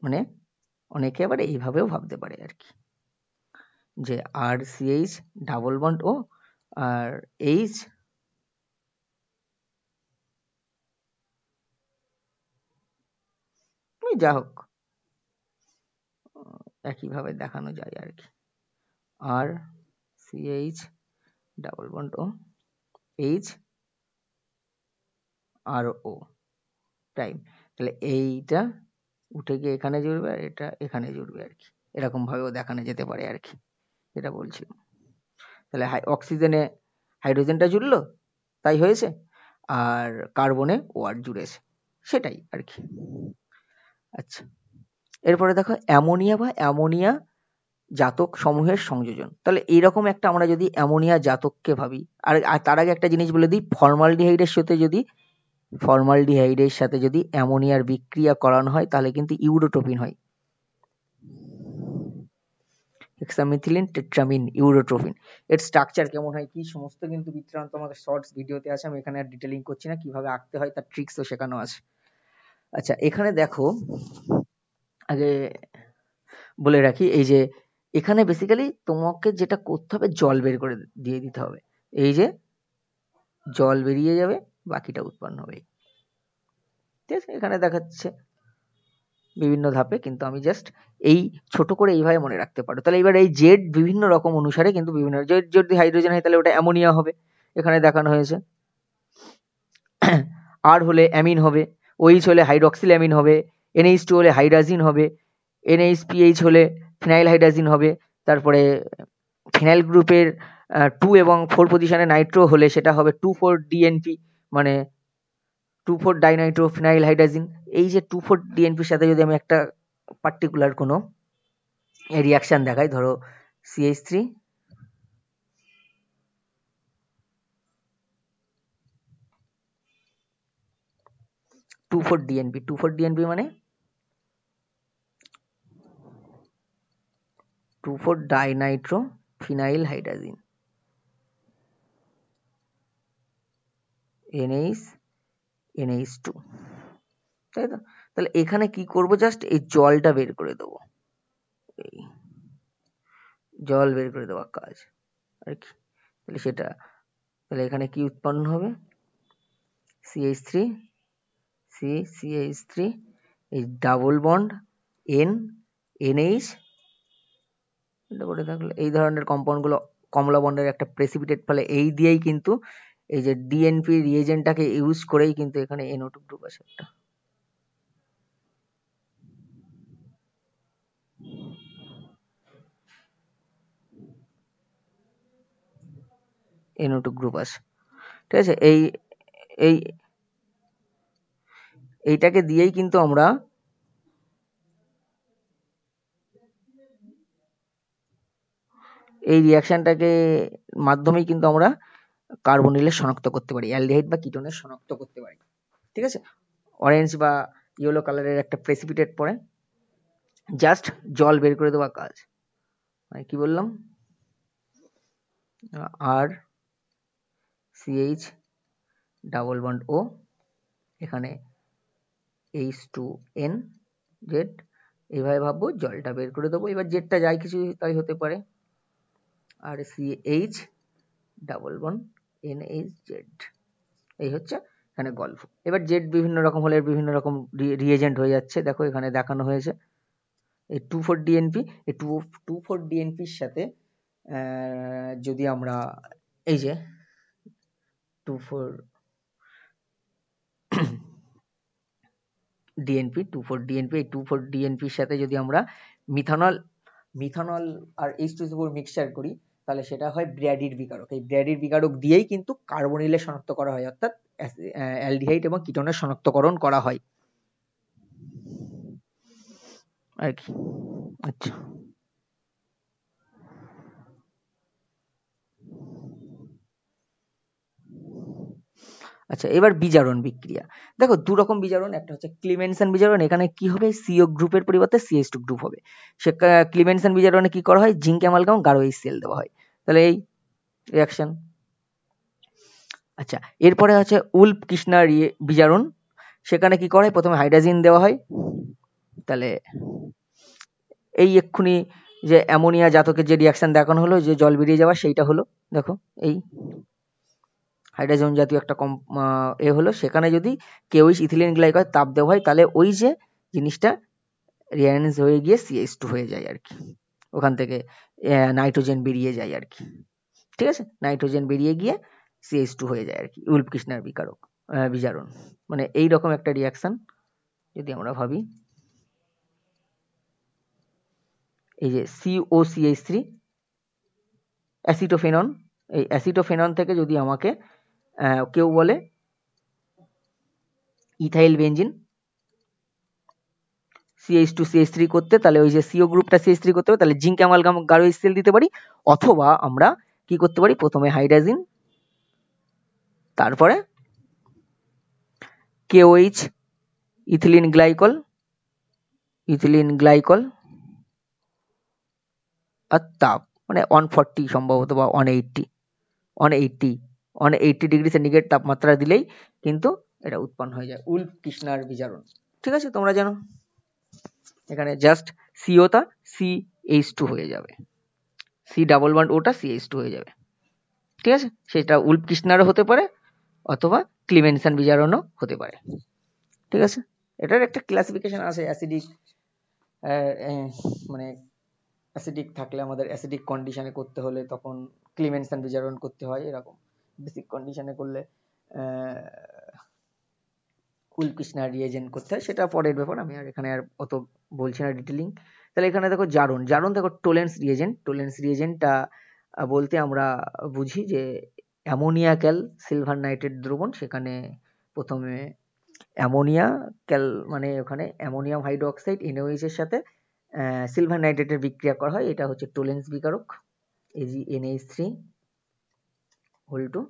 মানে অনেকে আবার এইভাবেও ভাবতে পারে আর কি, যে RCH ডাবল বন্ড ও আর H যা হোক একইভাবে দেখানো যায় আর কি, RCH ডাবল বন্ড ও H RO প্রাইম। তাহলে এইটা উঠে গিয়ে এখানে জুড়বে আর এটা এখানে জুড়বে আর কি, এরকম ভাবেও দেখানো যেতে পারে আর কি, যেটা বলছিলাম। তাহলে অক্সিজেনে হাইড্রোজেনটা জুড়লো তাই হয়েছে, আর কার্বনে ওয়ার জুড়েছে সেটাই আর কি। আচ্ছা, এরপরে দেখো অ্যামোনিয়া বা অ্যামোনিয়া জাতক সমূহের সংযোজন। তাহলে এইরকম একটা আমরা যদি অ্যামোনিয়া জাতককে ভাবি, আর তার আগে একটা জিনিস বলে দিই, ফর্মালডিহাইডের সাথে যদি অ্যামোনিয়ার বিক্রিয়া করানো হয় তাহলে কিন্তু ইউরোট্রোপিন হয়, হেক্সামিথিলিন টেট্রামিন ইউরোট্রোপিন। এর স্ট্রাকচার কেমন হয় কি সমস্ত কিন্তু বিস্তারিত আমাদের শর্টস ভিডিওতে আছে, আমি এখানে আর ডিটেলিং করছি না, কিভাবে আঁকতে হয় তার ট্রিক্সও শেখানো আছে। আচ্ছা, এখানে দেখো আগে বলে রাখি, এই যে এখানে বেসিক্যালি তোমাকে যেটা করতে হবে জল বের করে দিয়ে দিতে হবে, এই যে জল বেরিয়ে যাবে বাকিটা উৎপন্ন হবে। ঠিক আছে, এখানে দেখাচ্ছে বিভিন্ন ধাপে, কিন্তু আমি জাস্ট এই ছোট করে এইভাবে মনে রাখতে পারো। তাহলে এবার এই জেড বিভিন্ন রকম অনুসারে কিন্তু বিভিন্ন, জেড যদি হাইড্রোজেন হয় তাহলে ওটা অ্যামোনিয়া হবে, এখানে দেখানো হয়েছে। আর হলে অ্যামিন হবে, OH হলে হাইড্রক্সিল অ্যামিন হবে, NH2 হলে হাইড্রাজিন হবে, NHPH হলে ফিনাইল হাইড্রাজিন হবে। তারপরে ফিনাইল গ্রুপের 2 এবং 4 পজিশনে নাইট্রো হলে সেটা হবে 2,4-DNP, মানে 2,4 ডাইনাইট্রো ফিনাইল হাইড্রাজিন। এই যে 2,4 ডিএনপির সাথে যদি আমি একটা পার্টিকুলার কোনো রিয়াকশন দেখাই, ধরো CH3 2,4 ডিএনপি, 2,4 ডিএনপি মানে 2,4 ডাইনাইট্রো ফিনাইল হাইড্রাজিন, NH2, তাই তো? তাহলে এখানে কি করব, জাস্ট এই জলটা বের করে দেবো, এই জল বের করে দেওয়া কাজ আর কি। তাহলে সেটা, তাহলে এখানে কি উৎপন্ন হবে, CH3 CH3 এই ডাবল বন্ড NH, এটা করে থাকলে এই ধরনের কম্পাউন্ড গুলো কমলা বন্ডের একটা প্রেসিপিটেট, ফলে এই দিয়েই কিন্তু এই যে ডিএনপি রিএজেন্টটাকে ইউজ করেই কিন্তু এখানে NO2 গ্রুপ আছে একটা, NO2 গ্রুপ আছে। ঠিক আছে, এই এই এইটাকে দিয়েই কিন্তু আমরা এই রিয়াকশনটাকে মাধ্যমেই কিন্তু আমরা কার্বনিলের শনাক্ত করতে পারি, অ্যালডিহাইড বা কিটোনের শনাক্ত করতে পারি। ঠিক আছে, অরেঞ্জ বা ইয়েলো কালারের একটা প্রেসিপিটেট পরে জাস্ট জল বের করে দেওয়া কাজ, মানে কি বললাম, আর CH ডাবল বন্ড O, এখানে H2N জেড, এইভাবে ভাববো, জলটা বের করে দেবো। এবার জেডটা যাই কিছু তাই হতে পারে, আর CH double bond NH Z, এই হচ্ছে এখানে গল্ফ। এবার জেড বিভিন্ন রকম হলে বিভিন্ন রকম রিএজেন্ট হয়ে যাচ্ছে, দেখো এখানে দেখানো হয়েছে। এই 2,4-DNP, এই 2,4-DNPর সাথে যদি আমরা এই যে 2,4-DNP এই 2,4-DNPর সাথে যদি আমরা মিথানল আর H2SO4 মিক্সচার করি, তাহলে সেটা হয় ব্র্যাডির বিকারক। এই ব্র্যাডির বিকারক দিয়েই কিন্তু কার্বনিলের শনাক্ত করা হয়, অর্থাৎ অ্যালডিহাইড এবং কিটোনের শনাক্তকরণ করা হয় আর কি। আচ্ছা, আচ্ছা এবার বিজারণ বিক্রিয়া। দেখো দু রকম বিজারণ, একটা হচ্ছে ক্লিমেনসন বিজারণ। এখানে কি হবে, সিও গ্রুপের পরিবর্তে CH2 গ্রুপ হবে। সে ক্লিমেনসন বিজারণে কি করা হয়, জিঙ্ক অ্যামালগাম গাঢ় HCl দেওয়া হয়, তাহলে এই রিঅ্যাকশন। আচ্ছা, এরপরে আছে উল্ফ কৃষ্ণা বিজারণ। সেখানে কি করা হয়, প্রথমে হাইড্রোজেন দেওয়া হয়, তাহলে এই এক্ষুনি যে অ্যামোনিয়া জাতকের যে রিঅ্যাকশন দেখানো হলো, যে জল বেরিয়ে যাওয়া, সেইটা হলো। দেখো এই হাইড্রোজেন জাতীয় একটা হলো, সেখানে যদি কেউইচ ইথিলিন গ্লাইকয়েড তাপ দেওয়া হয়, তাহলে ওই যে জিনিসটা রিঅ্যারেঞ্জ হয়ে গিয়ে CH2 হয়ে যায় আর কি, ওখান থেকে নাইট্রোজেন বেরিয়ে যায় আর কি। ঠিক আছে, নাইট্রোজেন বেরিয়ে গিয়ে CH2 হয়ে যায় আর কি, উল্ফ কৃষ্ণার বিজারণ। মানে এই রকম একটা রিঅ্যাকশন যদি আমরা ভাবি, এই যে COCH3 অ্যাসিটোফেনন, এই অ্যাসিটোফেনন থেকে যদি আমাকে কেউ বলে ইথাইল বেনজিন CH2CH3 করতে, তাহলে ওই যে CO গ্রুপটা CH3 করতে হবে, তাহলে জিঙ্ক অ্যামালগাম গাঢ় HCl দিতে পারি, অথবা আমরা কি করতে পারি, প্রথমে হাইড্রোজেন, তারপরে KOH ইথিলিন গ্লাইকল আর তাপ, মানে 140 সম্ভবত বা 180 ডিগ্রি সেন্টিগ্রেড তাপমাত্রা দিলেই কিন্তু এটা উৎপন্ন হয়ে যায়, উল্ফ কৃষ্ণার বিজারণ। ঠিক আছে, তোমরা জানো এখানে জাস্ট সিওটা CH2 হয়ে যাবে, C+1 CH2 হয়ে যাবে। ঠিক আছে, সেটা উল্ফ কৃষ্ণারও হতে পারে অথবা ক্লিমেনসন বিজারণও হতে পারে। ঠিক আছে, এটার একটা ক্লাসিফিকেশন আছে, অ্যাসিডিক, মানে অ্যাসিডিক থাকলে আমাদের অ্যাসিডিক কন্ডিশনে করতে হলে তখন ক্লিমেনসন বিজারণ করতে হয়, এরকম বেসিক কন্ডিশনে করলে উল্ফ কৃষ্ণার রিএজেন্ট করতে হয়, সেটা পরের ব্যাপার, আমি আর এখানে আর অত বলছি না ডিটেলিং। তাহলে এখানে দেখো জারণ দেখো টোলেন্স রিএজেন্টটা বলতে আমরা বুঝি যে অ্যামোনিয়া ক্যাল সিলভার নাইট্রেট দ্রবণ, সেখানে প্রথমে অ্যামোনিয়া ক্যাল মানে ওখানে অ্যামোনিয়াম হাইড্রোক্সাইড NaOH এর সাথে সিলভার নাইট্রেটের বিক্রিয়া করা হয়, এটা হচ্ছে টোলেন্স বিকারক, AgNH3 2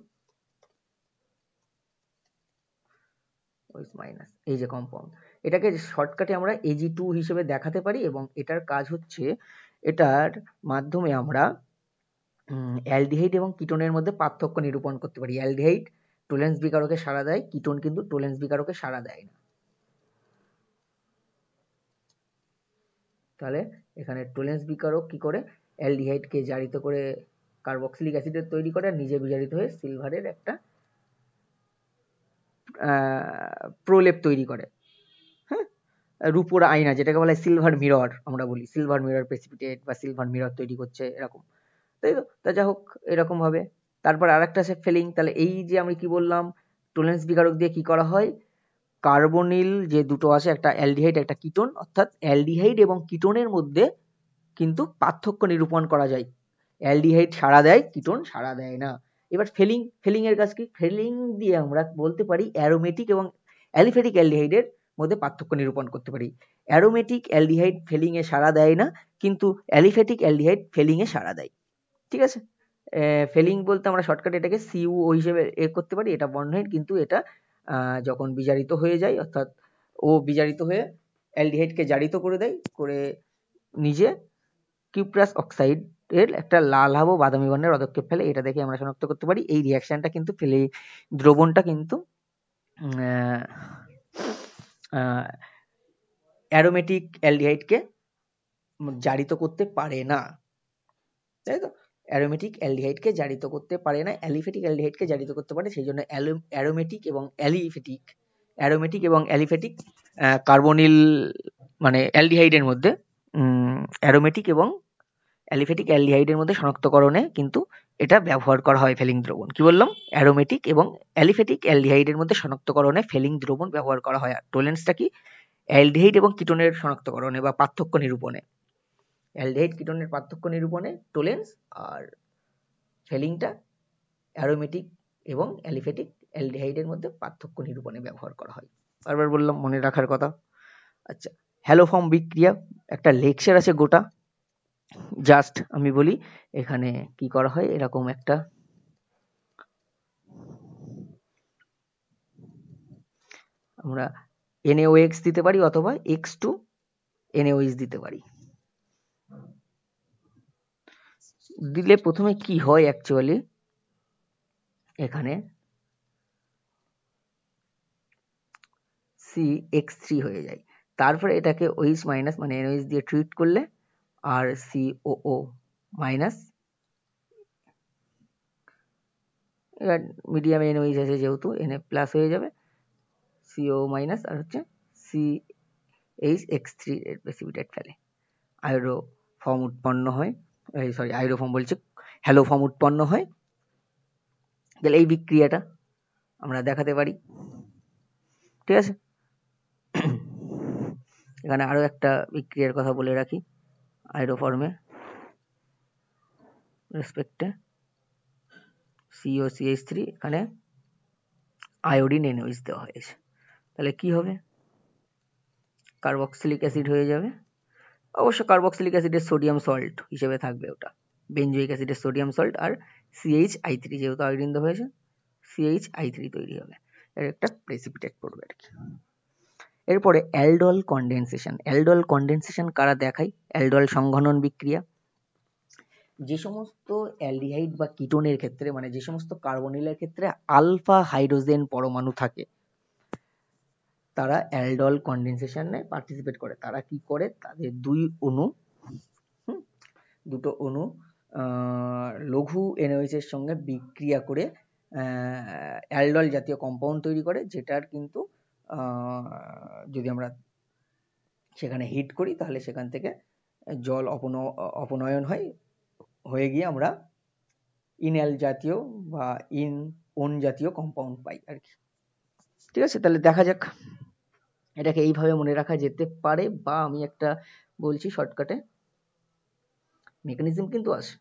মাইনাস, এই যে কম্পাউন্ড, এটাকে শর্টকাটে আমরা Ag2 হিসেবে দেখাতে পারি, এবং এটার কাজ হচ্ছে এটার মাধ্যমে আমরা অ্যালডিহাইড এবং কিটোনের মধ্যে পার্থক্য নিরূপণ করতে পারি। অ্যালডিহাইড টোলেন্স বিকারকে সাড়া দেয়, কিটোন কিন্তু টোলেন্স বিকারকে সাড়া দেয় না। তাহলে এখানে টোলেন্স বিকারক কি করে, অ্যালডিহাইডকে জারিত করে কার্বক্সিলিক অ্যাসিডের তৈরি করে, আর নিজে বিজারিত হয়ে সিলভারের একটা প্রলেপ তৈরি করে। হ্যাঁ, রূপোর আয়না, যেটাকে বলা হয় সিলভার মিরর, আমরা বলি সিলভার মিরর প্রেসিপিটেট বা সিলভার মিরর তৈরি করছে এরকম, তাই তো। তা যা হোক, এরকম ভাবে। তারপর আরেকটা আছে ফেলিং। তাহলে এই যে আমি কি বললাম, টোলেন্স বিকারক দিয়ে কি করা হয়, কার্বনিল যে দুটো আছে, একটা অ্যালডিহাইড একটা কিটোন, অর্থাৎ অ্যালডিহাইড এবং কিটোনের মধ্যে কিন্তু পার্থক্য নিরূপণ করা যায়। অ্যালডিহাইড সাড়া দেয়, কিটোন সাড়া দেয় না। এবার ফেলিং এর কাজ কি, ফেলিং দিয়ে আমরা বলতে পারি অ্যারোমেটিক এবং অ্যালিফেটিক অ্যালডিহাইডের মধ্যে পার্থক্য নিরূপণ করতে পারি। অ্যারোমেটিক অ্যালডিহাইড ফেলিং এ সাড়া দেয় না, কিন্তু অ্যালিফেটিক অ্যালডিহাইড ফেলিং এ সাড়া দেয়। ঠিক আছে, ফেলিং বলতে আমরা শর্টকাট এটাকে CuO হিসেবে করতে পারি, এটা বর্ণহীন, কিন্তু এটা যখন বিজারিত হয়ে যায়, অর্থাৎ ও বিজারিত হয়ে অ্যালডিহাইডকে জারিত করে দেয়, করে নিজে কিউপ্রাস অক্সাইড এর একটা লালহাব বাদামি বর্ণের পদক্ষেপ ফেলে, এটা দেখে আমরা শনাক্ত করতে পারি এই রিঅ্যাকশনটা কিন্তু দ্রবণটা কিন্তু অ্যারোমেটিক অ্যালডিহাইডকে জারিত করতে পারে না, তাই তো। অ্যারোমেটিক অ্যালডিহাইডকে জারিত করতে পারে না, অ্যালিফেটিক অ্যালডিহাইডকে জারিত করতে পারে। সেই জন্য অ্যারোমেটিক এবং অ্যালিফেটিক কার্বনিল মানে অ্যালডিহাইডের মধ্যে অ্যারোমেটিক এবং অ্যালিফেটিক অ্যালডিহাইডের মধ্যে শনাক্তকরণে কিন্তু এটা ব্যবহার করা হয় ফেলিং দ্রবণ। কি বললাম? অ্যারোমেটিক এবং অ্যালিফেটিক অ্যালডিহাইডের মধ্যে শনাক্তকরণে ফেলিং দ্রবণ ব্যবহার করা হয়। আর টোলেন্সটা কি? অ্যালডিহাইড এবং কিটোনের শনাক্তকরণে বা পার্থক্য নিরূপণে। অ্যালডিহাইড কিটোনের পার্থক্য নিরূপণে টোলেন্স, আর ফেলিংটা অ্যারোমেটিক এবং অ্যালিফেটিক অ্যালডিহাইডের মধ্যে পার্থক্য নিরূপণে ব্যবহার করা হয়। বারবার বললাম, মনে রাখার কথা। আচ্ছা, হ্যালোফর্ম বিক্রিয়া একটা লেকচার আছে গোটা, জাস্ট আমি বলি এখানে কি করা হয়। এরকম একটা আমরা NaOH দিতে পারি অথবা X2NaOH দিতে পারি। দিলে প্রথমে কি হয় অ্যাকচুয়ালি, এখানে CX3 হয়ে যায়। তারপরে এটাকে OH মাইনাস মানে NaOH দিয়ে ট্রিট করলে আর COO মাইনাস, এবার মিডিয়ামে NaOH আছে যেহেতু Na প্লাস হয়ে যাবে, CO মাইনাস আর হচ্ছে CH(X3) এর প্রেসিপিটেট ফেলে, আয়োডোফর্ম উৎপন্ন হয়। আয়োডোফর্ম বলছে, হ্যালোফর্ম উৎপন্ন হয়। তাহলে এই বিক্রিয়াটা আমরা দেখাতে পারি। ঠিক আছে, এখানে আরো একটা বিক্রিয়ার কথা বলে রাখি। আয়োডোফর্মে রেসপেক্টে COCH3 এখানে আয়োডিন NaOH দেওয়া হয়েছে। তাহলে কি হবে? কার্বক্সিলিক অ্যাসিড হয়ে যাবে। অবশ্য কার্বক্সিলিক অ্যাসিডের সোডিয়াম সল্ট হিসেবে থাকবে ওটা, বেঞ্জোইক অ্যাসিডের সোডিয়াম সল্ট, আর CH3 যেহেতু আয়োডিন দেওয়া হয়েছে CH3 তৈরি হবে, এর একটা প্রেসিপিটেট পড়বে আর কি। এরপরে অ্যালডল কনডেনসেশন। অ্যালডল কনডেনসেশন কারা দেখায়? অ্যালডল সংঘনন বিক্রিয়া। যে সমস্ত অ্যালডিহাইড বা কিটোনের ক্ষেত্রে, মানে যে সমস্ত কার্বনিলের ক্ষেত্রে আলফা হাইড্রোজেন পরমাণু থাকে, তারা অ্যালডল কনডেনসেশনে পার্টিসিপেট করে। তারা কি করে? তাদের দুটো অণু লঘু NaOH এর সঙ্গে বিক্রিয়া করে অ্যালডল জাতীয় কম্পাউন্ড তৈরি করে, যেটার কিন্তু যদি আমরা সেখানে হিট করি তাহলে সেখান থেকে জল অপনয়ন হয়ে গিয়ে আমরা ইনঅ্যাল জাতীয় বা ইনওন জাতীয় কম্পাউন্ড পাই আর কি। ঠিক আছে, তাহলে দেখা যাক। এটাকে এইভাবে মনে রাখা যেতে পারে, বা আমি একটা বলছি শর্টকাটে, মেকানিজম কিন্তু আছে।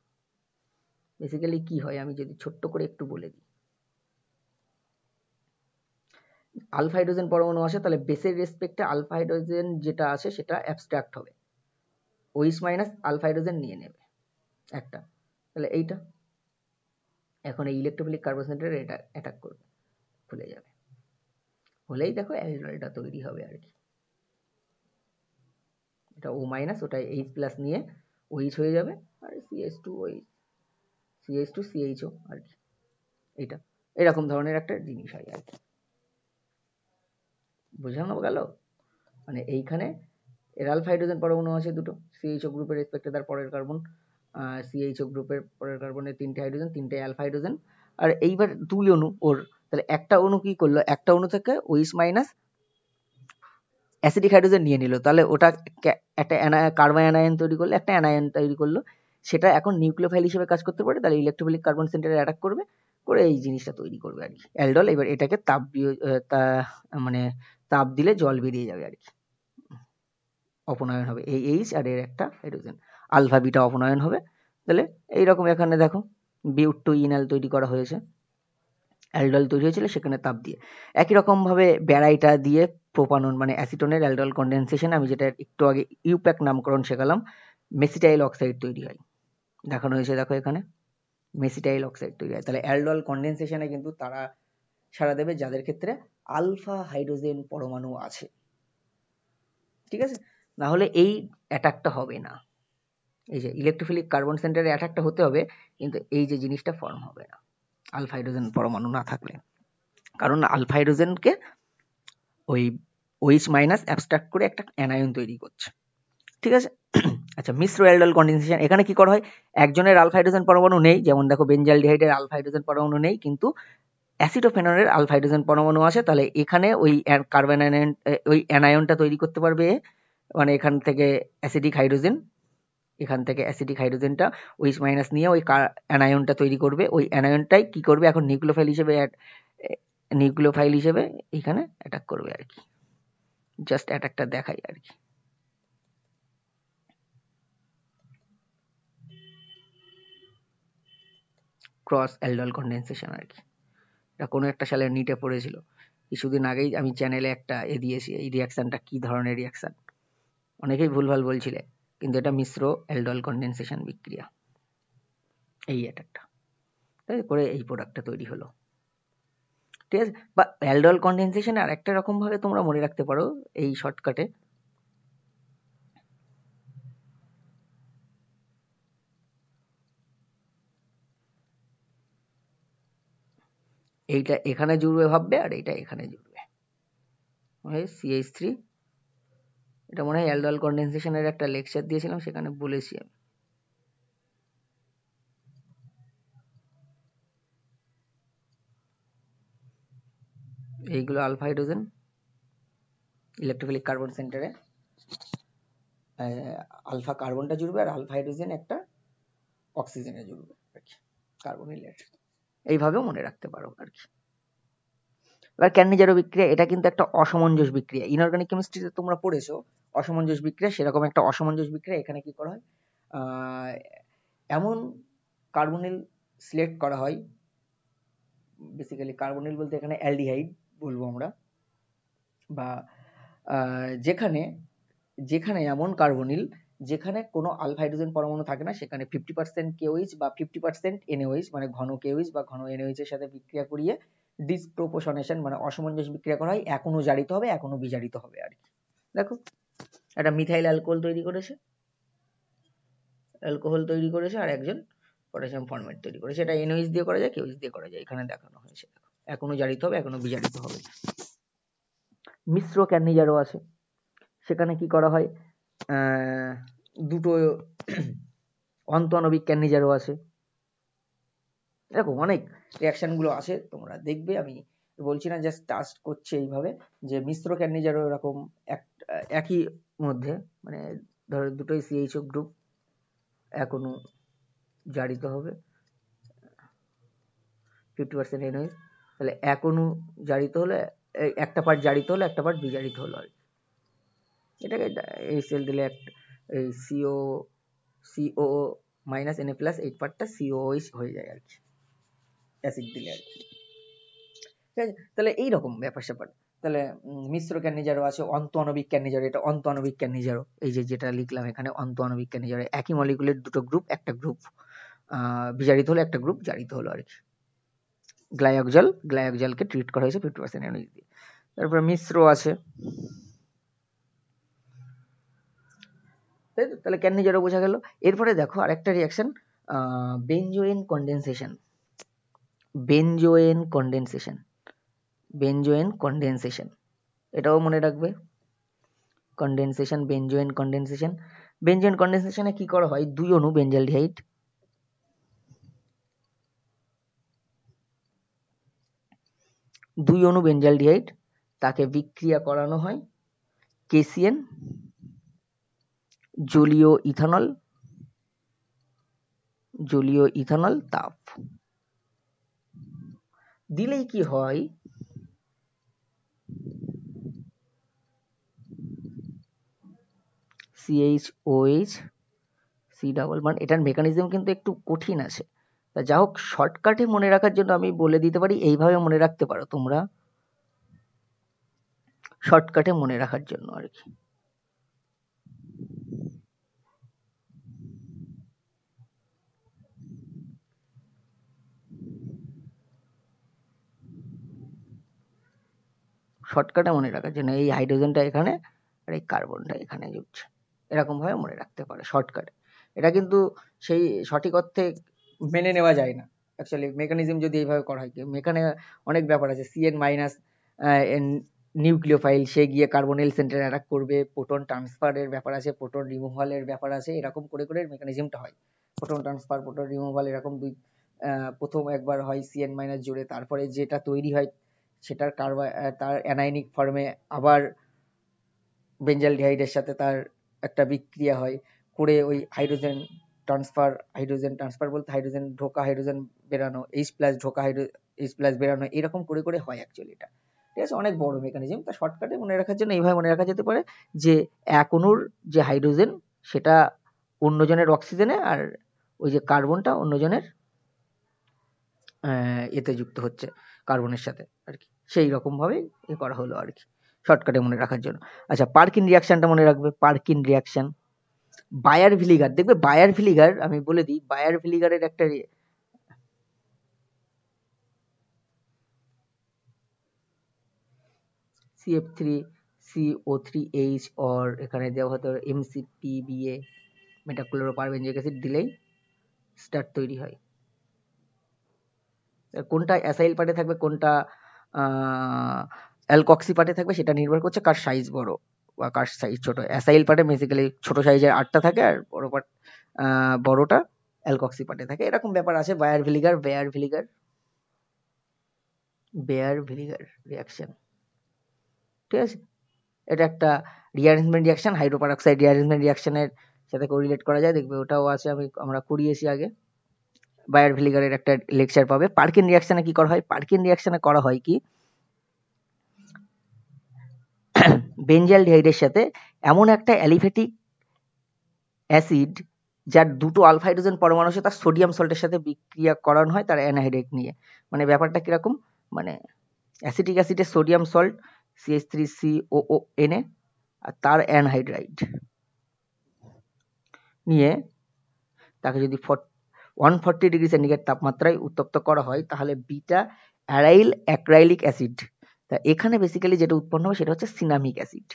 বেসিক্যালি কি হয় আমি যদি ছোট্ট করে একটু বলে দিই। আলফা হাইড্রোজেন পরমাণু আসে, তাহলে বেসের রেসপেক্টে আলফা হাইড্রোজেন যেটা আছে সেটা অ্যাবস্ট্রাক্ট হবে, OH মাইনাস আলফা হাইড্রোজেন নিয়ে নেবে একটা। তাহলে এইটা এখন এই ইলেকট্রোফিলিক কার্বন সেন্টারে এটা অ্যাটাক করবে, খুলে যাবে, হলেই দেখো অ্যালডলটা তৈরি হবে আর কি। এটা O মাইনাস, ওটা H প্লাস নিয়ে OH হয়ে যাবে, আর CH2CHO আর কি। এটা এরকম ধরনের একটা জিনিস হয় আর কি। বোঝানো গেল? মানে এইখানে এর আলফা হাইড্রোজেন পরমাণু আছে দুটো, CHO গ্রুপের রেসপেক্টে তার পরের কার্বন, CHO গ্রুপের পরের কার্বনে 3টে হাইড্রোজেন, 3টে আলফা হাইড্রোজেন, আর এইবার 2 অণু ওর। তাহলে একটা অণু কি করলো? একটা অণু থেকে OH মাইনাস অ্যাসিডিক হাইড্রোজেন নিয়ে নিল, তাহলে ওটা একটা কার্বন অ্যানায়ন তৈরি করলো, একটা অ্যানায়ন তৈরি করলো, সেটা এখন নিউক্লিওফাইল হিসেবে কাজ করতে পারে। তাহলে ইলেকট্রোফিলিক কার্বন সেন্টারে অ্যাটাক করবে, করে এই জিনিসটা তৈরি করবে আর কি, অ্যালডল। এবার এটাকে তাপ দিলে জল বেরিয়ে যাবে আর কি, অপনয়ন হবে, এই H আর এর একটা হাইড্রোজেন, আলফা বিটা অপনয়ন হবে। তাহলে এইরকম এখানে দেখো বিউট টু ইনাল তৈরি করা হয়েছে, অ্যালডল তৈরি হয়েছিল সেখানে তাপ দিয়ে। একই রকম ভাবে ব্যারাইটা দিয়ে প্রোপানন মানে অ্যাসিটোনের অ্যালডল কনডেনসেশন, আমি যেটা একটু আগে ইউপ্যাক নামকরণ শেখালাম, মেসিটাইল অক্সাইড তৈরি হয়, দেখানো হয়েছে দেখো এখানে মেসিটাইল অক্সাইড তৈরি হয়। তাহলে অ্যালডল কনডেনসেশনে কিন্তু তারা সাড়া দেবে যাদের ক্ষেত্রে আলফা হাইড্রোজেন পরমাণু আছে। ঠিক আছে, না হলে এই অ্যাটাকটা হবে না। এই যে ইলেকট্রোফিলিক কার্বন সেন্টারে অ্যাটাকটা হতে হবে, কিন্তু এই যে জিনিসটা ফর্ম হবে না আলফা হাইড্রোজেন পরমাণু না থাকলে, কারণ আলফা হাইড্রোজেনকে ওই OH মাইনাস অ্যাবস্ট্রাক্ট করে একটা অ্যানায়ন তৈরি করছে। ঠিক আছে, আচ্ছা, মিশ্র অ্যালডল কন্ডেনসেশন, এখানে কি করা হয়, একজনের আলফা হাইড্রোজেন পরমাণু নেই, যেমন দেখো বেনজালডিহাইডের আলফা হাইড্রোজেন পরমাণু নেই, কিন্তু অ্যাসিটোফেনলের আলফা হাইড্রোজেন পরমাণু আছে, তাহলে এখানে ওই কার্বন আয়ন, ওই অ্যানায়নটা তৈরি করতে পারবে, মানে এখান থেকে অ্যাসিডিক হাইড্রোজেন, এখান থেকে অ্যাসিডিক হাইড্রোজেনটা OH মাইনাস নিয়ে ওই অ্যানায়নটা তৈরি করবে, ওই অ্যানায়নটাই কি করবে এখন নিউক্লিওফাইল হিসেবে এখানে অ্যাটাক করবে আর কি, জাস্ট অ্যাটাকটা দেখাই আর কি। ক্রস অ্যালডল কন্ডেনসেশন আর কি, এটা কোনো একটা সালে নিটে পড়েছিল, কিছুদিন আগেই আমি চ্যানেলে একটা দিয়েছি, এই রিয়াকশনটা কি ধরনের রিয়াকশন, অনেকেই ভুলভাল বলছিলে, কিন্তু এটা মিশ্র অ্যালডল কন্ডেনসেশন বিক্রিয়া, এই অ্যাটাকটা তাই করে এই প্রোডাক্টটা তৈরি হলো, ঠিক আছে। বা অ্যালডল কন্ডেনসেশন আর একটা রকম ভাবে তোমরা মনে রাখতে পারো এই শর্টকাটে, এইটা এখানে জুড়বে ভাববে আর এইটা এখানে জুড়বে, CH3, এটা মনে হয় অ্যালডল কন্ডেনসেশনের একটা লেকচার দিয়েছিলাম, সেখানে বলেছি আমি। এইগুলো আলফা হাইড্রোজেন ইলেকট্রোফিলিক কার্বন সেন্টারে আলফা কার্বনটা জুড়বে আর আলফা হাইড্রোজেন একটা অক্সিজেনে জুড়বে আর কি, কার্বনিলের, এইভাবেও মনে রাখতে পারো আর কি। এবার ক্যান্নিজারো বিক্রিয়া, এটা কিন্তু একটা অসমঞ্জস বিক্রিয়া, ইনঅর্গানিক কেমিস্ট্রিতে তোমরা পড়েছো অসমঞ্জস বিক্রিয়া, সেরকম একটা অসমঞ্জস বিক্রিয়া। এখানে কি করা হয়, এমন কার্বনিল সিলেক্ট করা হয়, বেসিক্যালি কার্বনিল বলতে এখানে অ্যালডিহাইড বলবো আমরা, বা যেখানে যেখানে এমন কার্বনিল যেখানে কোনো আলফা হাইড্রোজেন পরমাণু থাকে না, সেখানে 50% KOH বা 50% NaOH, মানে ঘন KOH বা ঘন NaOH এর সাথে বিক্রিয়া করিয়ে ডিসপ্রপোর্শনেশন মানে অসামঞ্জস্য বিক্রিয়া করা হয়, এখনো জারিত হবে এখনো বিজারিত হবে আর কি। দেখো একটা মিথাইল অ্যালকোহল তৈরি করেছে, আর একজন পটাশিয়াম ফর্মেট তৈরি করেছে, এটা NaOH দিয়ে করা যায়, KOH দিয়ে করা যায়, এখানে দেখানো হয়েছে, এখনো জারিত হবে এখনো বিজারিত হবে। মিশ্র ক্যান্নিজারও আছে, সেখানে কি করা হয়, দুটো অন্তঃআণবিক ক্যান্নিজারও আছে, এরকম অনেক রিয়াকশন গুলো আছে, তোমরা দেখবে, আমি বলছি না, জাস্ট টাচ করছে এইভাবে, যে মিশ্র ক্যান্নিজারও এরকম একই মধ্যে, মানে ধরো দুটোই CHO গ্রুপ এখনো জারিত হবে 50% NaOH, তাহলে এখনো জারিত হলে একটা পার্ট জারিত হলে একটা পার্ট বিজারিত হলো আর কি, এটাকে এই সেল দিলে এই CO মাইনাস Na প্লাস 8 পার্টটা COOH হয়ে যায় আর কি, অ্যাসিড দিলে আর কি, ঠিক আছে। তাহলে এইরকম ব্যাপার স্যাপার, তাহলে মিশ্র ক্যান্নিজারও আছে, অন্তঃআণবিক ক্যান্নিজারো, এটা অন্তঃআণবিক ক্যান্নিজারো, এই যে যেটা লিখলাম এখানে অন্তঃআণবিক ক্যান্নিজারো, একই মলিকুলের দুটো গ্রুপ, একটা গ্রুপ বিজারিত হলো একটা গ্রুপ জারিত হলো আর কি, গ্লাইকোজেলকে ট্রিট করা হয়েছে 50% NaOH দিয়ে। তারপরে মিশ্র আছে, তাই তো, তাহলে ক্যান্নিজারো বোঝা গেল। এরপরে দেখো আরেকটা রিয়াকশন, বেনজোয়েন কন্ডেনসেশন, বেনজোয়েন কন্ডেনসেশন, এটাও মনে রাখবে, কন্ডেনসেশন, বেনজোয়েন কন্ডেনসেশনে কি করা হয়, দুই অণু বেনজালডিহাইড, তাকে বিক্রিয়া করানো হয় KCN জলীয় ইথানল তাপ দিলেই কি হয়, CHOH C ডাবল বন্ড, এটার মেকানিজম কিন্তু একটু কঠিন আছে, তা যা হোক শর্টকাটে মনে রাখার জন্য আমি বলে দিতে পারি, এইভাবে মনে রাখতে পারো তোমরা, শর্টকাটে মনে রাখার জন্য আর কি। শর্টকাটে মনে রাখার জন্য এই হাইড্রোজেনটা এখানে আর এই কার্বনটা এখানে জুটছে, এরকম ভাবে মনে রাখতে পারে শর্টকাটে। এটা কিন্তু সেই সঠিক অর্থে মেনে নেওয়া যায় না, অ্যাকচুয়ালি মেকানিজম যদি এইভাবে করা হয়, এখানে অনেক ব্যাপার আছে, CN মাইনাস নিউক্লিওফাইল, সে গিয়ে কার্বনাইল সেন্টারে অ্যাটাক করবে, প্রোটন ট্রান্সফারের ব্যাপার আছে, প্রোটন রিমুভালের ব্যাপার আছে, এরকম করে করে মেকানিজমটা হয়। প্রোটন ট্রান্সফার, প্রোটন রিমুভাল এরকম প্রথম একবার হয় CN মাইনাস জুড়ে, তারপরে যেটা তৈরি হয় সেটার তার অ্যানায়নিক ফর্মে আবার বেঞ্জালডিহাইডের সাথে তার একটা বিক্রিয়া হয়, করে ওই হাইড্রোজেন ট্রান্সফার বলতে হাইড্রোজেন ঢোকা, হাইড্রোজেন বেরানো, H+ ঢোকা, H+ বেরানো, এরকম করে করে হয় অ্যাকচুয়ালি এটা। ঠিক আছে, অনেক বড় মেকানিজম। তা শর্টকাটে মনে রাখার জন্য এইভাবে মনে রাখা যেতে পারে যে এক অণুর যে হাইড্রোজেন সেটা অন্যজনের অক্সিজেনে, আর ওই যে কার্বনটা অন্যজনের এতে যুক্ত হচ্ছে কার্বনের সাথে আর কি, সেই রকম ভাবে করা হলো আর কি, শর্টকাটে মনে রাখার জন্য। আচ্ছা, পার্কিন রিয়াকশনটা মনে রাখবে। পার্কিন রিয়াকশন, বায়ার ভিলিগার, দেখবে বায়ার ভিলিগার, আমি বলে দিই, বায়ার ভিলিগারের একটা CF3CO3H, or এখানে দেওয়া হতো MCPBA, মেটাক্লোরোপারবেনজিক অ্যাসিড, দিলেই স্টার্ট তৈরি হয়। কোনটা অ্যাসাইল পার্টে থাকবে, কোনটা অ্যালকক্সি পার্টে থাকবে, সেটা নির্ভর করছে কার সাইজ বড় বা কার সাইজ ছোট। অ্যাসাইল পার্টে বেসিক্যালি ছোট সাইজের 8টা থাকে, আর বড়টা অ্যালকক্সি পার্টে থাকে, এরকম ব্যাপার আছে। বেয়ার ভিলিগার রিয়াকশন, ঠিক আছে, এটা একটা রিঅ্যারেঞ্জমেন্ট রিয়াকশন, হাইড্রোপারঅক্সাইড রিঅ্যারেঞ্জমেন্ট রিয়াকশনের সাথে কোরিলেট করা যায়, দেখবে ওটাও আছে, আমরা করিয়েছি আগে। বায়ার ভিলিগারের একটা লেকচার পাবে। পার্কিন রিয়াকশনে কি করা হয়? পার্কিন রিয়াকশনে করা হয় কি, বেঞ্জালডিহাইডের সাথে এমন একটা অ্যালিফ্যাটিক অ্যাসিড যার দুটো আলফা হাইড্রোজেন পরমাণু আছে, তার সোডিয়াম সল্টের সাথে বিক্রিয়া করানো হয় তার অ্যানহাইড্রেট নিয়ে। মানে ব্যাপারটা কিরকম, মানে অ্যাসিটিক অ্যাসিডের সোডিয়াম সল্ট CH3COONA, আর তার অ্যানহাইড্রাইড নিয়ে তাকে যদি 140 ডিগ্রি সেন্টিগ্রেড তাপমাত্রায় উত্তপ্ত করা হয়, তাহলে বিটা অ্যারাইল অ্যাক্রাইলিক অ্যাসিড, তা এখানে বেসিক্যালি যেটা উৎপন্ন হবে সেটা হচ্ছে সিনামিক অ্যাসিড।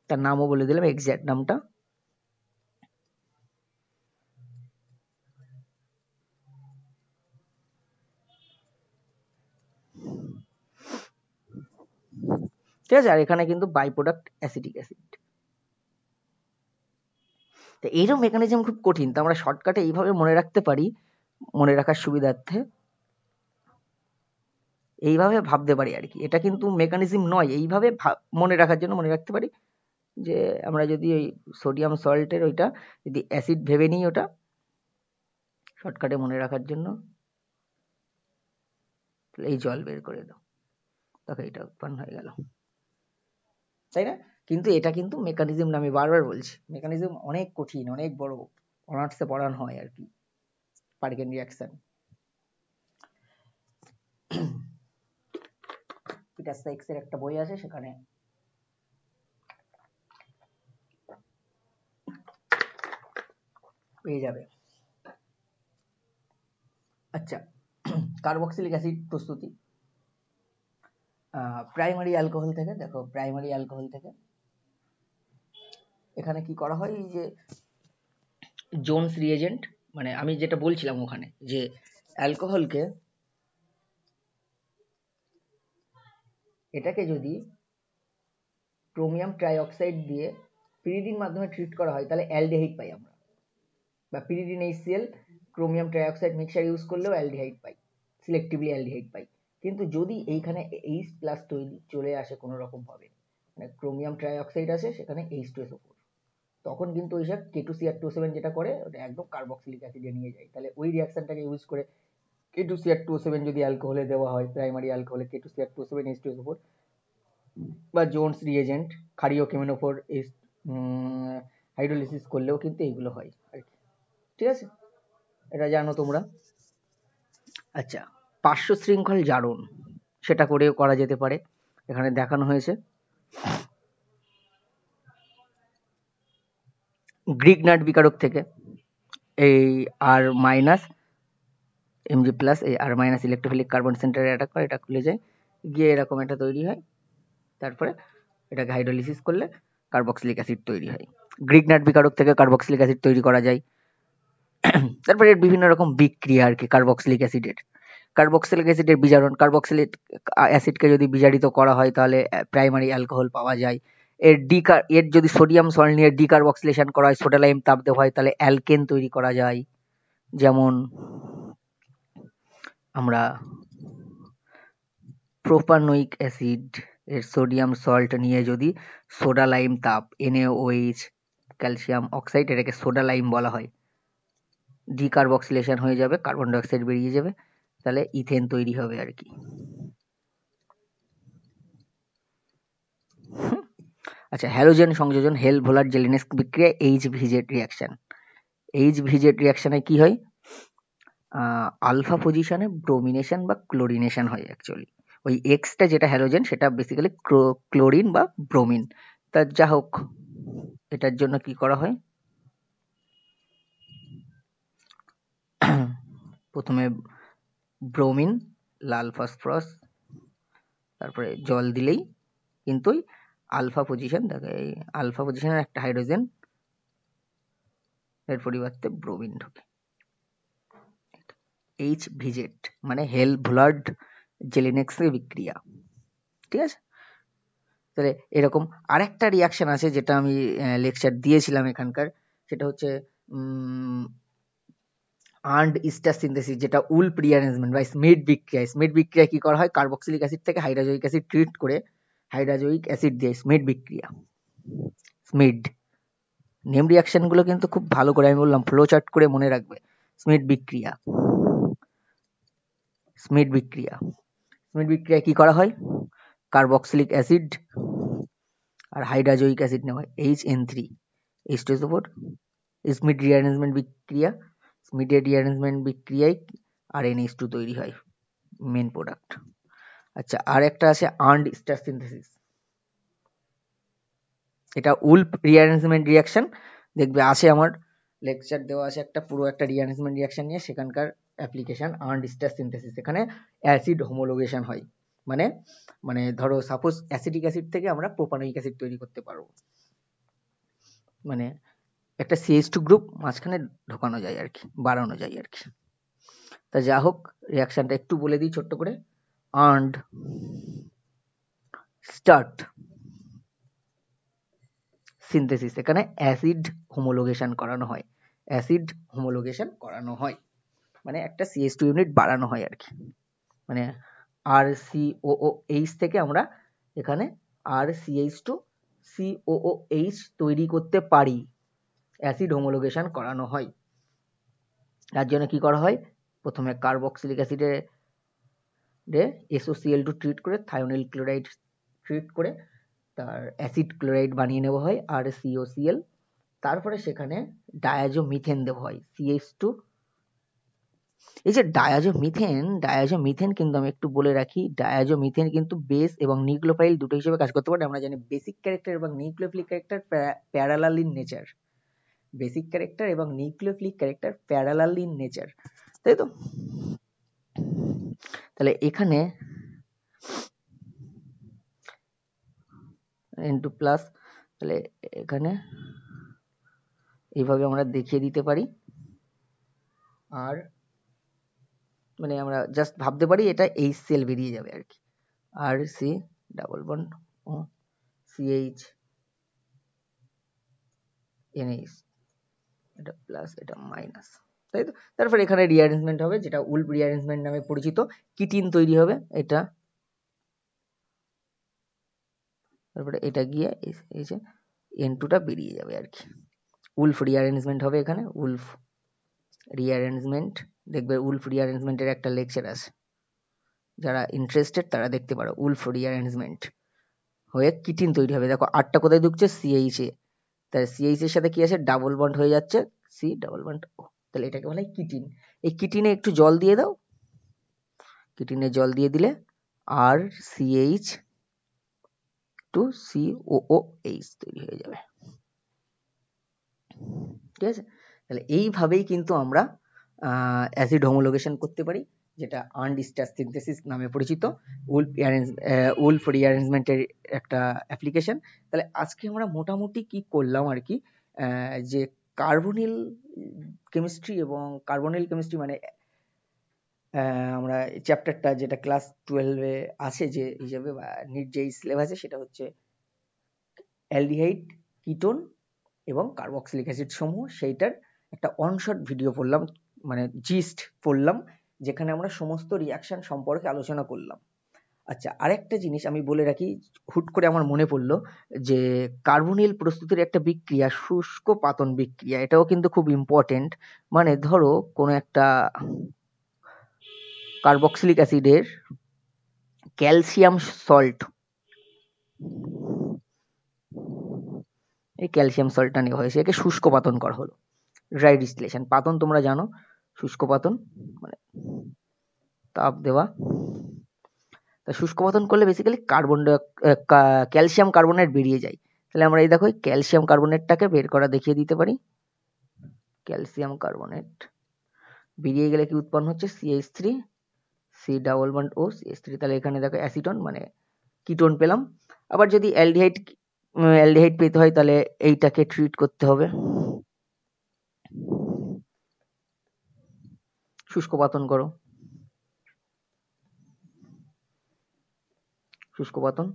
তার নামও বলে দিলাম, এক্সাক্ট নামটা। ঠিক আছে, আর এখানে কিন্তু বাই প্রোডাক্ট অ্যাসিটিক অ্যাসিড। তো এইরকম মেকানিজম খুব কঠিন, তো আমরা শর্টকাটে এইভাবে মনে রাখতে পারি, মনে রাখার সুবিধার্থে এইভাবে ভাবতে পারি আর কি। এটা কিন্তু মেকানিজম নয়, এইভাবে মনে রাখার জন্য মনে রাখতে পারি যে আমরা যদি ওই সোডিয়াম সল্টের ওইটা যদি অ্যাসিড ভেবে নিই, ওটা শর্টকাটে মনে রাখার জন্য এই জল বের করে দাও, তখন এটা উৎপন্ন হয়ে গেল, তাই না? কিন্তু এটা কিন্তু মেকানিজম না, আমি বারবার বলছি, মেকানিজম অনেক কঠিন, অনেক বড়, অনার্সে পড়ানো হয় আর কি পার্কিন রিয়াকশন। পিটার সাইক্স এর একটা বই আছে, সেখানে পেয়ে যাবে। আচ্ছা, কার্বক্সিলিক অ্যাসিড প্রস্তুতি প্রাইমারি অ্যালকোহল থেকে। দেখো, প্রাইমারি অ্যালকোহল থেকে এখানে কি করা হয়, এই যে জোনস রিএজেন্ট, মানে আমি যেটা বলছিলাম ওখানে, যে অ্যালকোহলকে, এটাকে যদি ক্রোমিয়াম ট্রাইঅক্সাইড দিয়ে পিরিডিন মাধ্যমে ট্রিট করা হয়, তাহলে অ্যালডিহাইড পাই আমরা, বা pyridine HCl chromium trioxide mixture use করলেও অ্যালডিহাইড পাই, সিলেক্টিভলি অ্যালডিহাইড পাই। কিন্তু যদি এইখানে H+ তৈরি চলে আসে কোনো রকম ভাবে, মানে ক্রোমিয়াম ট্রাইঅক্সাইড আছে, সেখানে H2SO4, তখন কিন্তু ওই সব K2Cr2O7 যেটা করে, ওটা একদম কার্বক্সিলিক অ্যাসিডে নিয়ে যায়। তাহলে ওই রিয়াকশনটাকে ইউজ করে K2Cr2O7 যদি অ্যালকোহলে দেওয়া হয়, প্রাইমারি অ্যালকোহলে K2Cr2O7 H2SO4, বা জোনস রিএজেন্ট ক্ষারীয় কেমিনোফোর হাইড্রোলিসিস করলেও কিন্তু এইগুলো হয় আর কি। ঠিক আছে, এটা জানো তোমরা। আচ্ছা, পার্শ্ব শৃঙ্খল জারণ, সেটা করেও করা যেতে পারে, এখানে দেখানো হয়েছে। গ্রিগনাট বিকারক থেকে এই R- Mg+, এই R- ইলেকট্রোফিলিক কার্বন সেন্টারে অ্যাটাক করে, এটা খুলে যায়, গিয়ে এরকম একটা তৈরি হয়, তারপরে এটাকে হাইড্রোলিসিস করলে কার্বক্সিলিক অ্যাসিড তৈরি হয়। গ্রিগনাট বিকারক থেকে কার্বক্সিলিক অ্যাসিড তৈরি করা যায়। তারপরে এর বিভিন্ন রকম বিক্রিয়া আর কি কার্বক্সিলিক অ্যাসিডের। কার্বক্সিলিক অ্যাসিডের বিজারণ, কার্বক্সিলিক অ্যাসিডকে যদি বিজারিত করা হয় তাহলে প্রাইমারি অ্যালকোহল পাওয়া যায়। এর যদি সোডিয়াম সল্ট নিয়ে ডিকার্বক্সিলেশন করা হয়, সোডা লাইম তাপ দেওয়া হয়, তাহলে অ্যালকেন তৈরি করা যায়। যেমন আমরা প্রোপানোয়িক অ্যাসিড এর সোডিয়াম সল্ট নিয়ে যদি সোডা লাইম তাপ NaOH ক্যালসিয়াম অক্সাইড, এটাকে সোডা লাইম বলা হয়, ডিকার্বক্সিলেশন হয়ে যাবে, কার্বন ডাইঅক্সাইড বেরিয়ে যাবে, তাহলে ইথেন তৈরি হবে আর কি। আচ্ছা, হ্যালোজেন সংযোজন হেল ভোলার জেলিনেস বিক্রিয়া HVZ রিয়াকশন। HVZ রিয়াকশনে কি হয়? আলফা পজিশনে ব্রোমিনেশন বা ক্লোরিনেশন হয় অ্যাকচুয়ালি। ওই এক্সটা যেটা হ্যালোজেন সেটা বেসিক্যালি ক্লোরিন বা ব্রোমিন। তা যা হোক, এটার জন্য কি করা হয়? প্রথমে ব্রোমিন, লাল ফসফরাস, তারপরে জল দিলেই কিন্তু আলফা পজিশন দেখে, এই আলফা পজিশনের একটা হাইড্রোজেন এর পরিবর্তে ব্রোমিন ঢোকে। HVZ মানে হেল ভোলার্ড জেলিনেক্স বিক্রিয়া। ঠিক আছে, তাহলে এরকম আরেকটা রিয়াকশন আছে যেটা আমি লেকচার দিয়েছিলাম এখানকার, সেটা হচ্ছে আর্নড ইস্টার সিনথেসিস, যেটা উলফ রিঅ্যারেঞ্জমেন্ট বা স্মিথ বিক্রিয়া। স্মিথ বিক্রিয়া কি করা হয়? কার্বক্সিলিক অ্যাসিড থেকে হাইড্রোজয়িক অ্যাসিড ট্রিট করে হাইড্রোজয়িক অ্যাসিড দিয়ে স্মিথ বিক্রিয়া। স্মিথ নেম রিয়াকশন গুলো কিন্তু খুব ভালো করে আমি বললাম ফ্লো চার্ট করে মনে রাখবে। স্মিথ বিক্রিয়া, স্মিথ বিক্রিয়া, স্মিথ বিক্রিয়া কি করা হয়? কার্বক্সিলিক অ্যাসিড আর হাইড্রোজয়িক অ্যাসিড নেওয়া হয় HN3 H2SO4। স্মিথ রিঅ্যারেঞ্জমেন্ট বিক্রিয়া, স্মিথ রিঅ্যারেঞ্জমেন্ট বিক্রিয়ায় RnH2 তৈরি হয়, মেন প্রোডাক্ট। আচ্ছা, আর একটা আছে আর্নড ইস্টার সিনথেসিস। এটা উলফ রিঅ্যারেঞ্জমেন্ট রিয়াকশন, দেখবে আছে আমার লেকচার দেওয়া আছে একটা পুরো একটা রিঅ্যারেঞ্জমেন্ট রিয়াকশন নিয়ে, সেখানকার অ্যাপ্লিকেশন আর্নড ইস্টার সিনথেসিস। এখানে অ্যাসিড হোমোলোগেশন হয়, মানে মানে ধরো সাপোজ অ্যাসিটিক অ্যাসিড থেকে আমরা প্রোপানোয়িক অ্যাসিড তৈরি করতে পারবো, মানে একটা CH2 গ্রুপ মাঝখানে ঢোকানো যায় আর কি, বাড়ানো যায় আর কি। তা যা হোক, রিয়াকশনটা একটু বলে দিই ছোট্ট করে। আর্নড স্টার্ট সিনথেসিস, এখানে অ্যাসিড হোমোলোগেশন করানো হয়, অ্যাসিড হোমোলোগেশন করানো হয় মানে একটা CH2 ইউনিট বাড়ানো হয় আর কি। মানে RCOOH থেকে আমরা এখানে RCH2COOH তৈরি করতে পারি, অ্যাসিড হোমোলোগেশন করানো হয়। তার জন্য কি করা হয়? প্রথমে কার্বক্সিলিক অ্যাসিডে SOCl2 ট্রিট করে, থায়োনিল ক্লোরাইড ট্রিট করে তার অ্যাসিড ক্লোরাইড বানিয়ে নেওয়া হয় RCOCl। তারপরে সেখানে ডায়াজোমিথেন দেওয়া হয় CH2। এই যে ডায়াজোমিথেন কিন্তু আমি একটু বলে রাখি, ডায়াজোমিথেন কিন্তু বেস এবং নিউক্লিওফাইল দুটো হিসেবে কাজ করতে পারে। আমরা জানি বেসিক ক্যারেক্টার এবং nucleophilic character parallel in nature, basic character এবং nucleophilic character parallel in nature, তাই তো? তাহলে এখানে N2 প্লাস, তাহলে এখানে এইভাবে আমরা দেখিয়ে দিতে পারি। আর মানে আমরা জাস্ট ভাবতে পারি এটা HCl বেরিয়ে যাবে আর কি, RC ডাবল বন্ড ও CH NH, এটা প্লাস এটা মাইনাস, তাই তো? তারপর এখানে রিঅ্যারেঞ্জমেন্ট হবে যেটা উলফ রিঅ্যারেঞ্জমেন্ট নামে পরিচিত, কিটিন তৈরি হবে এটা, তারপরে এটা গিয়ে এই যে N2 টা বেরিয়ে যাবে আর কি। উলফ রিঅ্যারেঞ্জমেন্ট হবে এখানে, উলফ রিঅ্যারেঞ্জমেন্ট, দেখবে উলফ রিঅ্যারেঞ্জমেন্টের একটা লেকচার আছে, যারা ইন্টারেস্টেড তারা দেখতে পারো। উলফ রিঅ্যারেঞ্জমেন্ট হয়ে কিটিন তৈরি হবে, দেখো আটটা কোথায় ঢুকছে? CH এ, তাই CH এর সাথে কি আছে? ডাবল বন্ড হয়ে যাচ্ছে, C ডাবল বন্ড O, তাহলে এটাকে বলা হয় কিটিন। এই কিটিনে একটু জল দিয়ে দাও, কিটিনে জল দিয়ে দিলে RCH টু COOH তৈরি হয়ে যাবে, ঠিক আছে? তাহলে এইভাবেই কিন্তু আমরা অ্যাসিড হোমোলোগেশন করতে পারি, যেটা আর্নড ইস্টার সিনথেসিস নামে পরিচিত, উলফ রিঅ্যারেঞ্জমেন্টের একটা অ্যাপ্লিকেশন। তাহলে আজকে আমরা মোটামুটি কি করলাম আর কি, যে কার্বনিল কেমিস্ট্রি এবং কার্বনিল কেমিস্ট্রি মানে আমরা চ্যাপ্টারটা যেটা ক্লাস 12-এ আছে যে হিসাবে বা নিট যেই সিলেবাসে, সেটা হচ্ছে অ্যালডিহাইড, কিটোন এবং কার্বক্সিলিক অ্যাসিড সমূহ। সেইটার একটা অনশট ভিডিও পড়লাম, মানে জিস্ট পড়লাম, যেখানে আমরা সমস্ত রিয়াকশন সম্পর্কে আলোচনা করলাম। আচ্ছা, আরেকটা জিনিস আমি বলে রাখি, হুট করে আমার মনে পড়লো যে কার্বনিল প্রস্তুতির একটা বিক্রিয়া শুষ্ক পাতন বিক্রিয়া, এটাও কিন্তু খুব ইম্পর্টেন্ট। মানে ধরো কোনো একটা কার্বক্সিলিক অ্যাসিডের ক্যালসিয়াম সল্ট, এই ক্যালসিয়াম সল্টটা নেওয়া হয়েছে, একে শুষ্ক পাতন করা হলো, ড্রাই ডিস্টিলেশন। পাতন তোমরা জানো, শুষ্ক পাতন মানে তাপ দেওয়া। তা শুষ্ক পাতন করলে বেসিক্যালি ক্যালসিয়াম কার্বনেট বেরিয়ে যায়। তাহলে আমরা এই দেখো ক্যালসিয়াম কার্বনেটটাকে বের করা দেখিয়ে দিতে পারি। ক্যালসিয়াম কার্বনেট বেরিয়ে গেলে কি উৎপন্ন হচ্ছে? CH3 C++O CH3। তাহলে এখানে দেখো অ্যাসিটন মানে কিটোন পেলাম। আবার যদি অ্যালডিহাইড পেতে হয় তাহলে এইটাকে ট্রিট করতে হবে, শুষ্ক পাতন করো, শুষ্ক পাতন,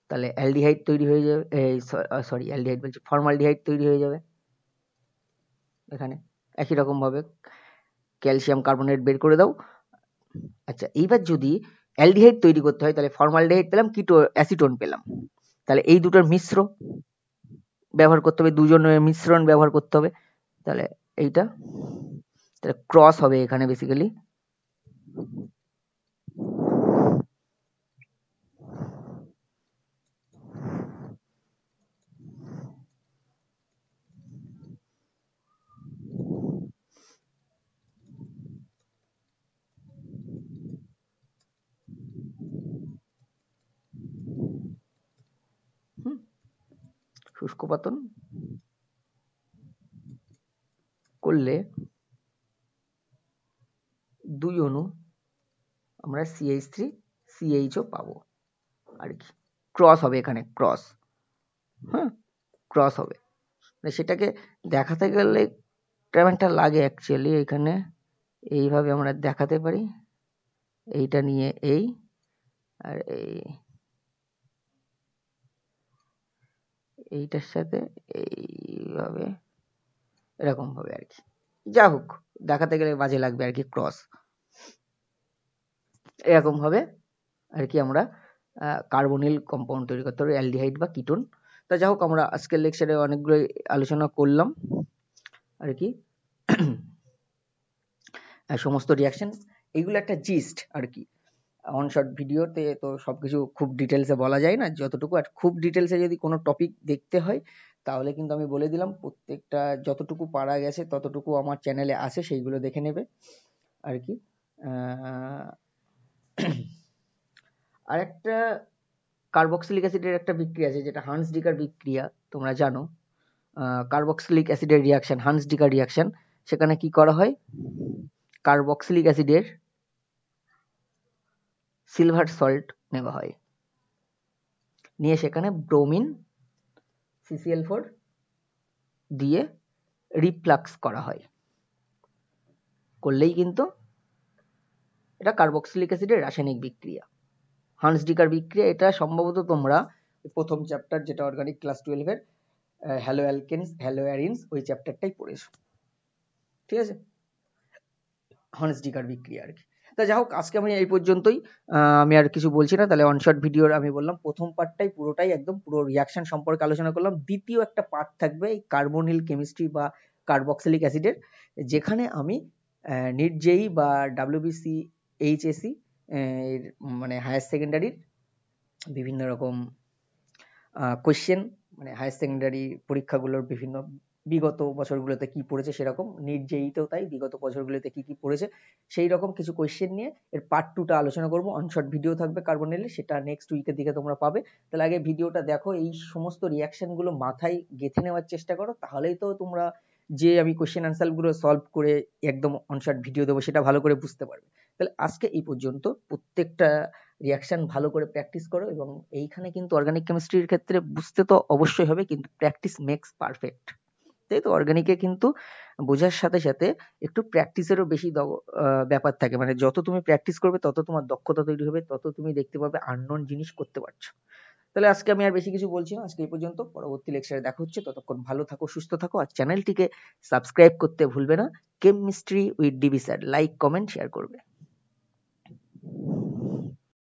তাহলে অ্যালডিহাইড তৈরি হয়ে যাবে, সরি অ্যালডিহাইড বলছি, ফর্মালডিহাইড তৈরি হয়ে যাবে। এখানে একই রকম ভাবে ক্যালসিয়াম কার্বনেট বের করে দাও। আচ্ছা, এইবার যদি অ্যালডিহাইড তৈরি করতে হয় তাহলে ফর্মালডিহাইড পেলাম, অ্যাসিটোন পেলাম, তাহলে এই দুটোর মিশ্র ব্যবহার করতে হবে, দুজনের মিশ্রণ ব্যবহার করতে হবে। তাহলে এইটা তাহলে ক্রস হবে এখানে বেসিক্যালি। শুষ্ক পাতন করলে দুই অণু আমরা CH3CHO পাবো আর কি, ক্রস হবে এখানে, ক্রস, ক্রস হবে। সেটাকে দেখাতে গেলে কেমন একটা লাগে অ্যাকচুয়ালি, এখানে এইভাবে আমরা দেখাতে পারি, এইটা নিয়ে এই আর এইটার সাথে এইভাবে এরকম ভাবে আর কি। যা হোক, দেখাতে গেলে বাজে লাগবে আর কি, ক্রস এরকম ভাবে আর কি আমরা কার্বনিল কম্পাউন্ড তৈরি করতে পারি, অ্যালডিহাইড বা কিটোন। তা যা হোক, আমরা আজকের লেকচারে অনেকগুলো আলোচনা করলাম আর কি, সমস্ত রিয়াকশন, এইগুলো একটা জিস্ট আর কি। অনশট ভিডিওতে তো সবকিছু খুব ডিটেলসে বলা যায় না, যতটুকু, আর খুব ডিটেলসে যদি কোনো টপিক দেখতে হয় তাহলে কিন্তু আমি বলে দিলাম, প্রত্যেকটা যতটুকু পারা গেছে ততটুকু আমার চ্যানেলে আছে, সেইগুলো দেখে নেবে আর কি। আর একটা কার্বক্সিলিক অ্যাসিডের একটা বিক্রিয়া আছে যেটা হান্স ডিকার বিক্রিয়া, তোমরা জানো। কার্বক্সিলিক অ্যাসিডের রিয়াকশন, হান্স ডিকার রিয়াকশন, সেখানে কি করা হয়? কার্বক্সিলিক অ্যাসিডের সিলভার সল্ট নেওয়া হয়, নিয়ে সেখানে ব্রোমিন CCl4 দিয়ে রিফ্লাক্স করা হয়, করলেই কিন্তু এটা কার্বক্সিলিক অ্যাসিডের রাসায়নিক বিক্রিয়া, হান্স ডিকার বিক্রিয়া। এটা সম্ভবত তোমরা প্রথম চ্যাপ্টার যেটা অর্গানিক ক্লাস 12-এর হ্যালো অ্যালকেনস হ্যালো অ্যারিনস, ওই চ্যাপ্টারটাই পড়েছো, ঠিক আছে? হান্স ডিকার বিক্রিয়া আর কি। তা যাই হোক, আজকে আমি এই পর্যন্তই, আমি আর কিছু বলছি না। তাহলে অনশট ভিডিওর আমি বললাম প্রথম পার্টটাই পুরোটাই একদম পুরো রিয়াকশন সম্পর্কে আলোচনা করলাম। দ্বিতীয় একটা পার্ট থাকবে এই কার্বনিল কেমিস্ট্রি বা কার্বক্সিলিক অ্যাসিডের, যেখানে আমি নিট জেই বা WBC HSC মানে হায়ার সেকেন্ডারির বিভিন্ন রকম কোয়েশ্চেন, মানে হায়ার সেকেন্ডারি পরীক্ষাগুলোর বিভিন্ন বিগত বছরগুলোতে কি পড়েছে, সেরকম নিট জেইতেও তাই বিগত বছরগুলোতে কি কি পড়েছে সেই রকম কিছু কোয়েশ্চেন নিয়ে এর পার্ট 2টা আলোচনা করব। অনশট ভিডিও থাকবে কার্বনিলে, সেটা নেক্সট উইকের দিকে তোমরা পাবে। তাহলে আগে ভিডিওটা দেখো, এই সমস্ত রিয়াকশন গুলো মাথায় গেঁথে নেওয়ার চেষ্টা করো, তাহলেই তো তোমরা যে আমি কোয়েশ্চেন আনসার গুলো সলভ করে একদম অনশট ভিডিও দেবো সেটা ভালো করে বুঝতে পারবে। তাহলে আজকে এই পর্যন্ত, প্রত্যেকটা রিয়াকশন ভালো করে প্র্যাকটিস করো, এবং এইখানে কিন্তু অর্গানিক কেমিস্ট্রির ক্ষেত্রে বুঝতে তো অবশ্যই হবে, কিন্তু প্র্যাকটিস মেক্স পারফেক্ট। তাই তো? অর্গানিকে কিন্তু বোঝার সাথে সাথে একটু প্র্যাকটিসেরও বেশি ব্যাপার থাকে, মানে যত তুমি প্র্যাকটিস করবে তত তোমার দক্ষতা তৈরি হবে, তত তুমি দেখতে পাবে আননোন জিনিস করতে পারছো। তাহলে আজকে আমি আর বেশি কিছু বলছি না, আজকে এই পর্যন্ত। পরবর্তী লেকচারে দেখা হচ্ছে, ততক্ষণ ভালো থাকো, সুস্থ থাকো, আর চ্যানেলটিকে সাবস্ক্রাইব করতে ভুলবে না। Chemistry with DB sir, like comment share করবে।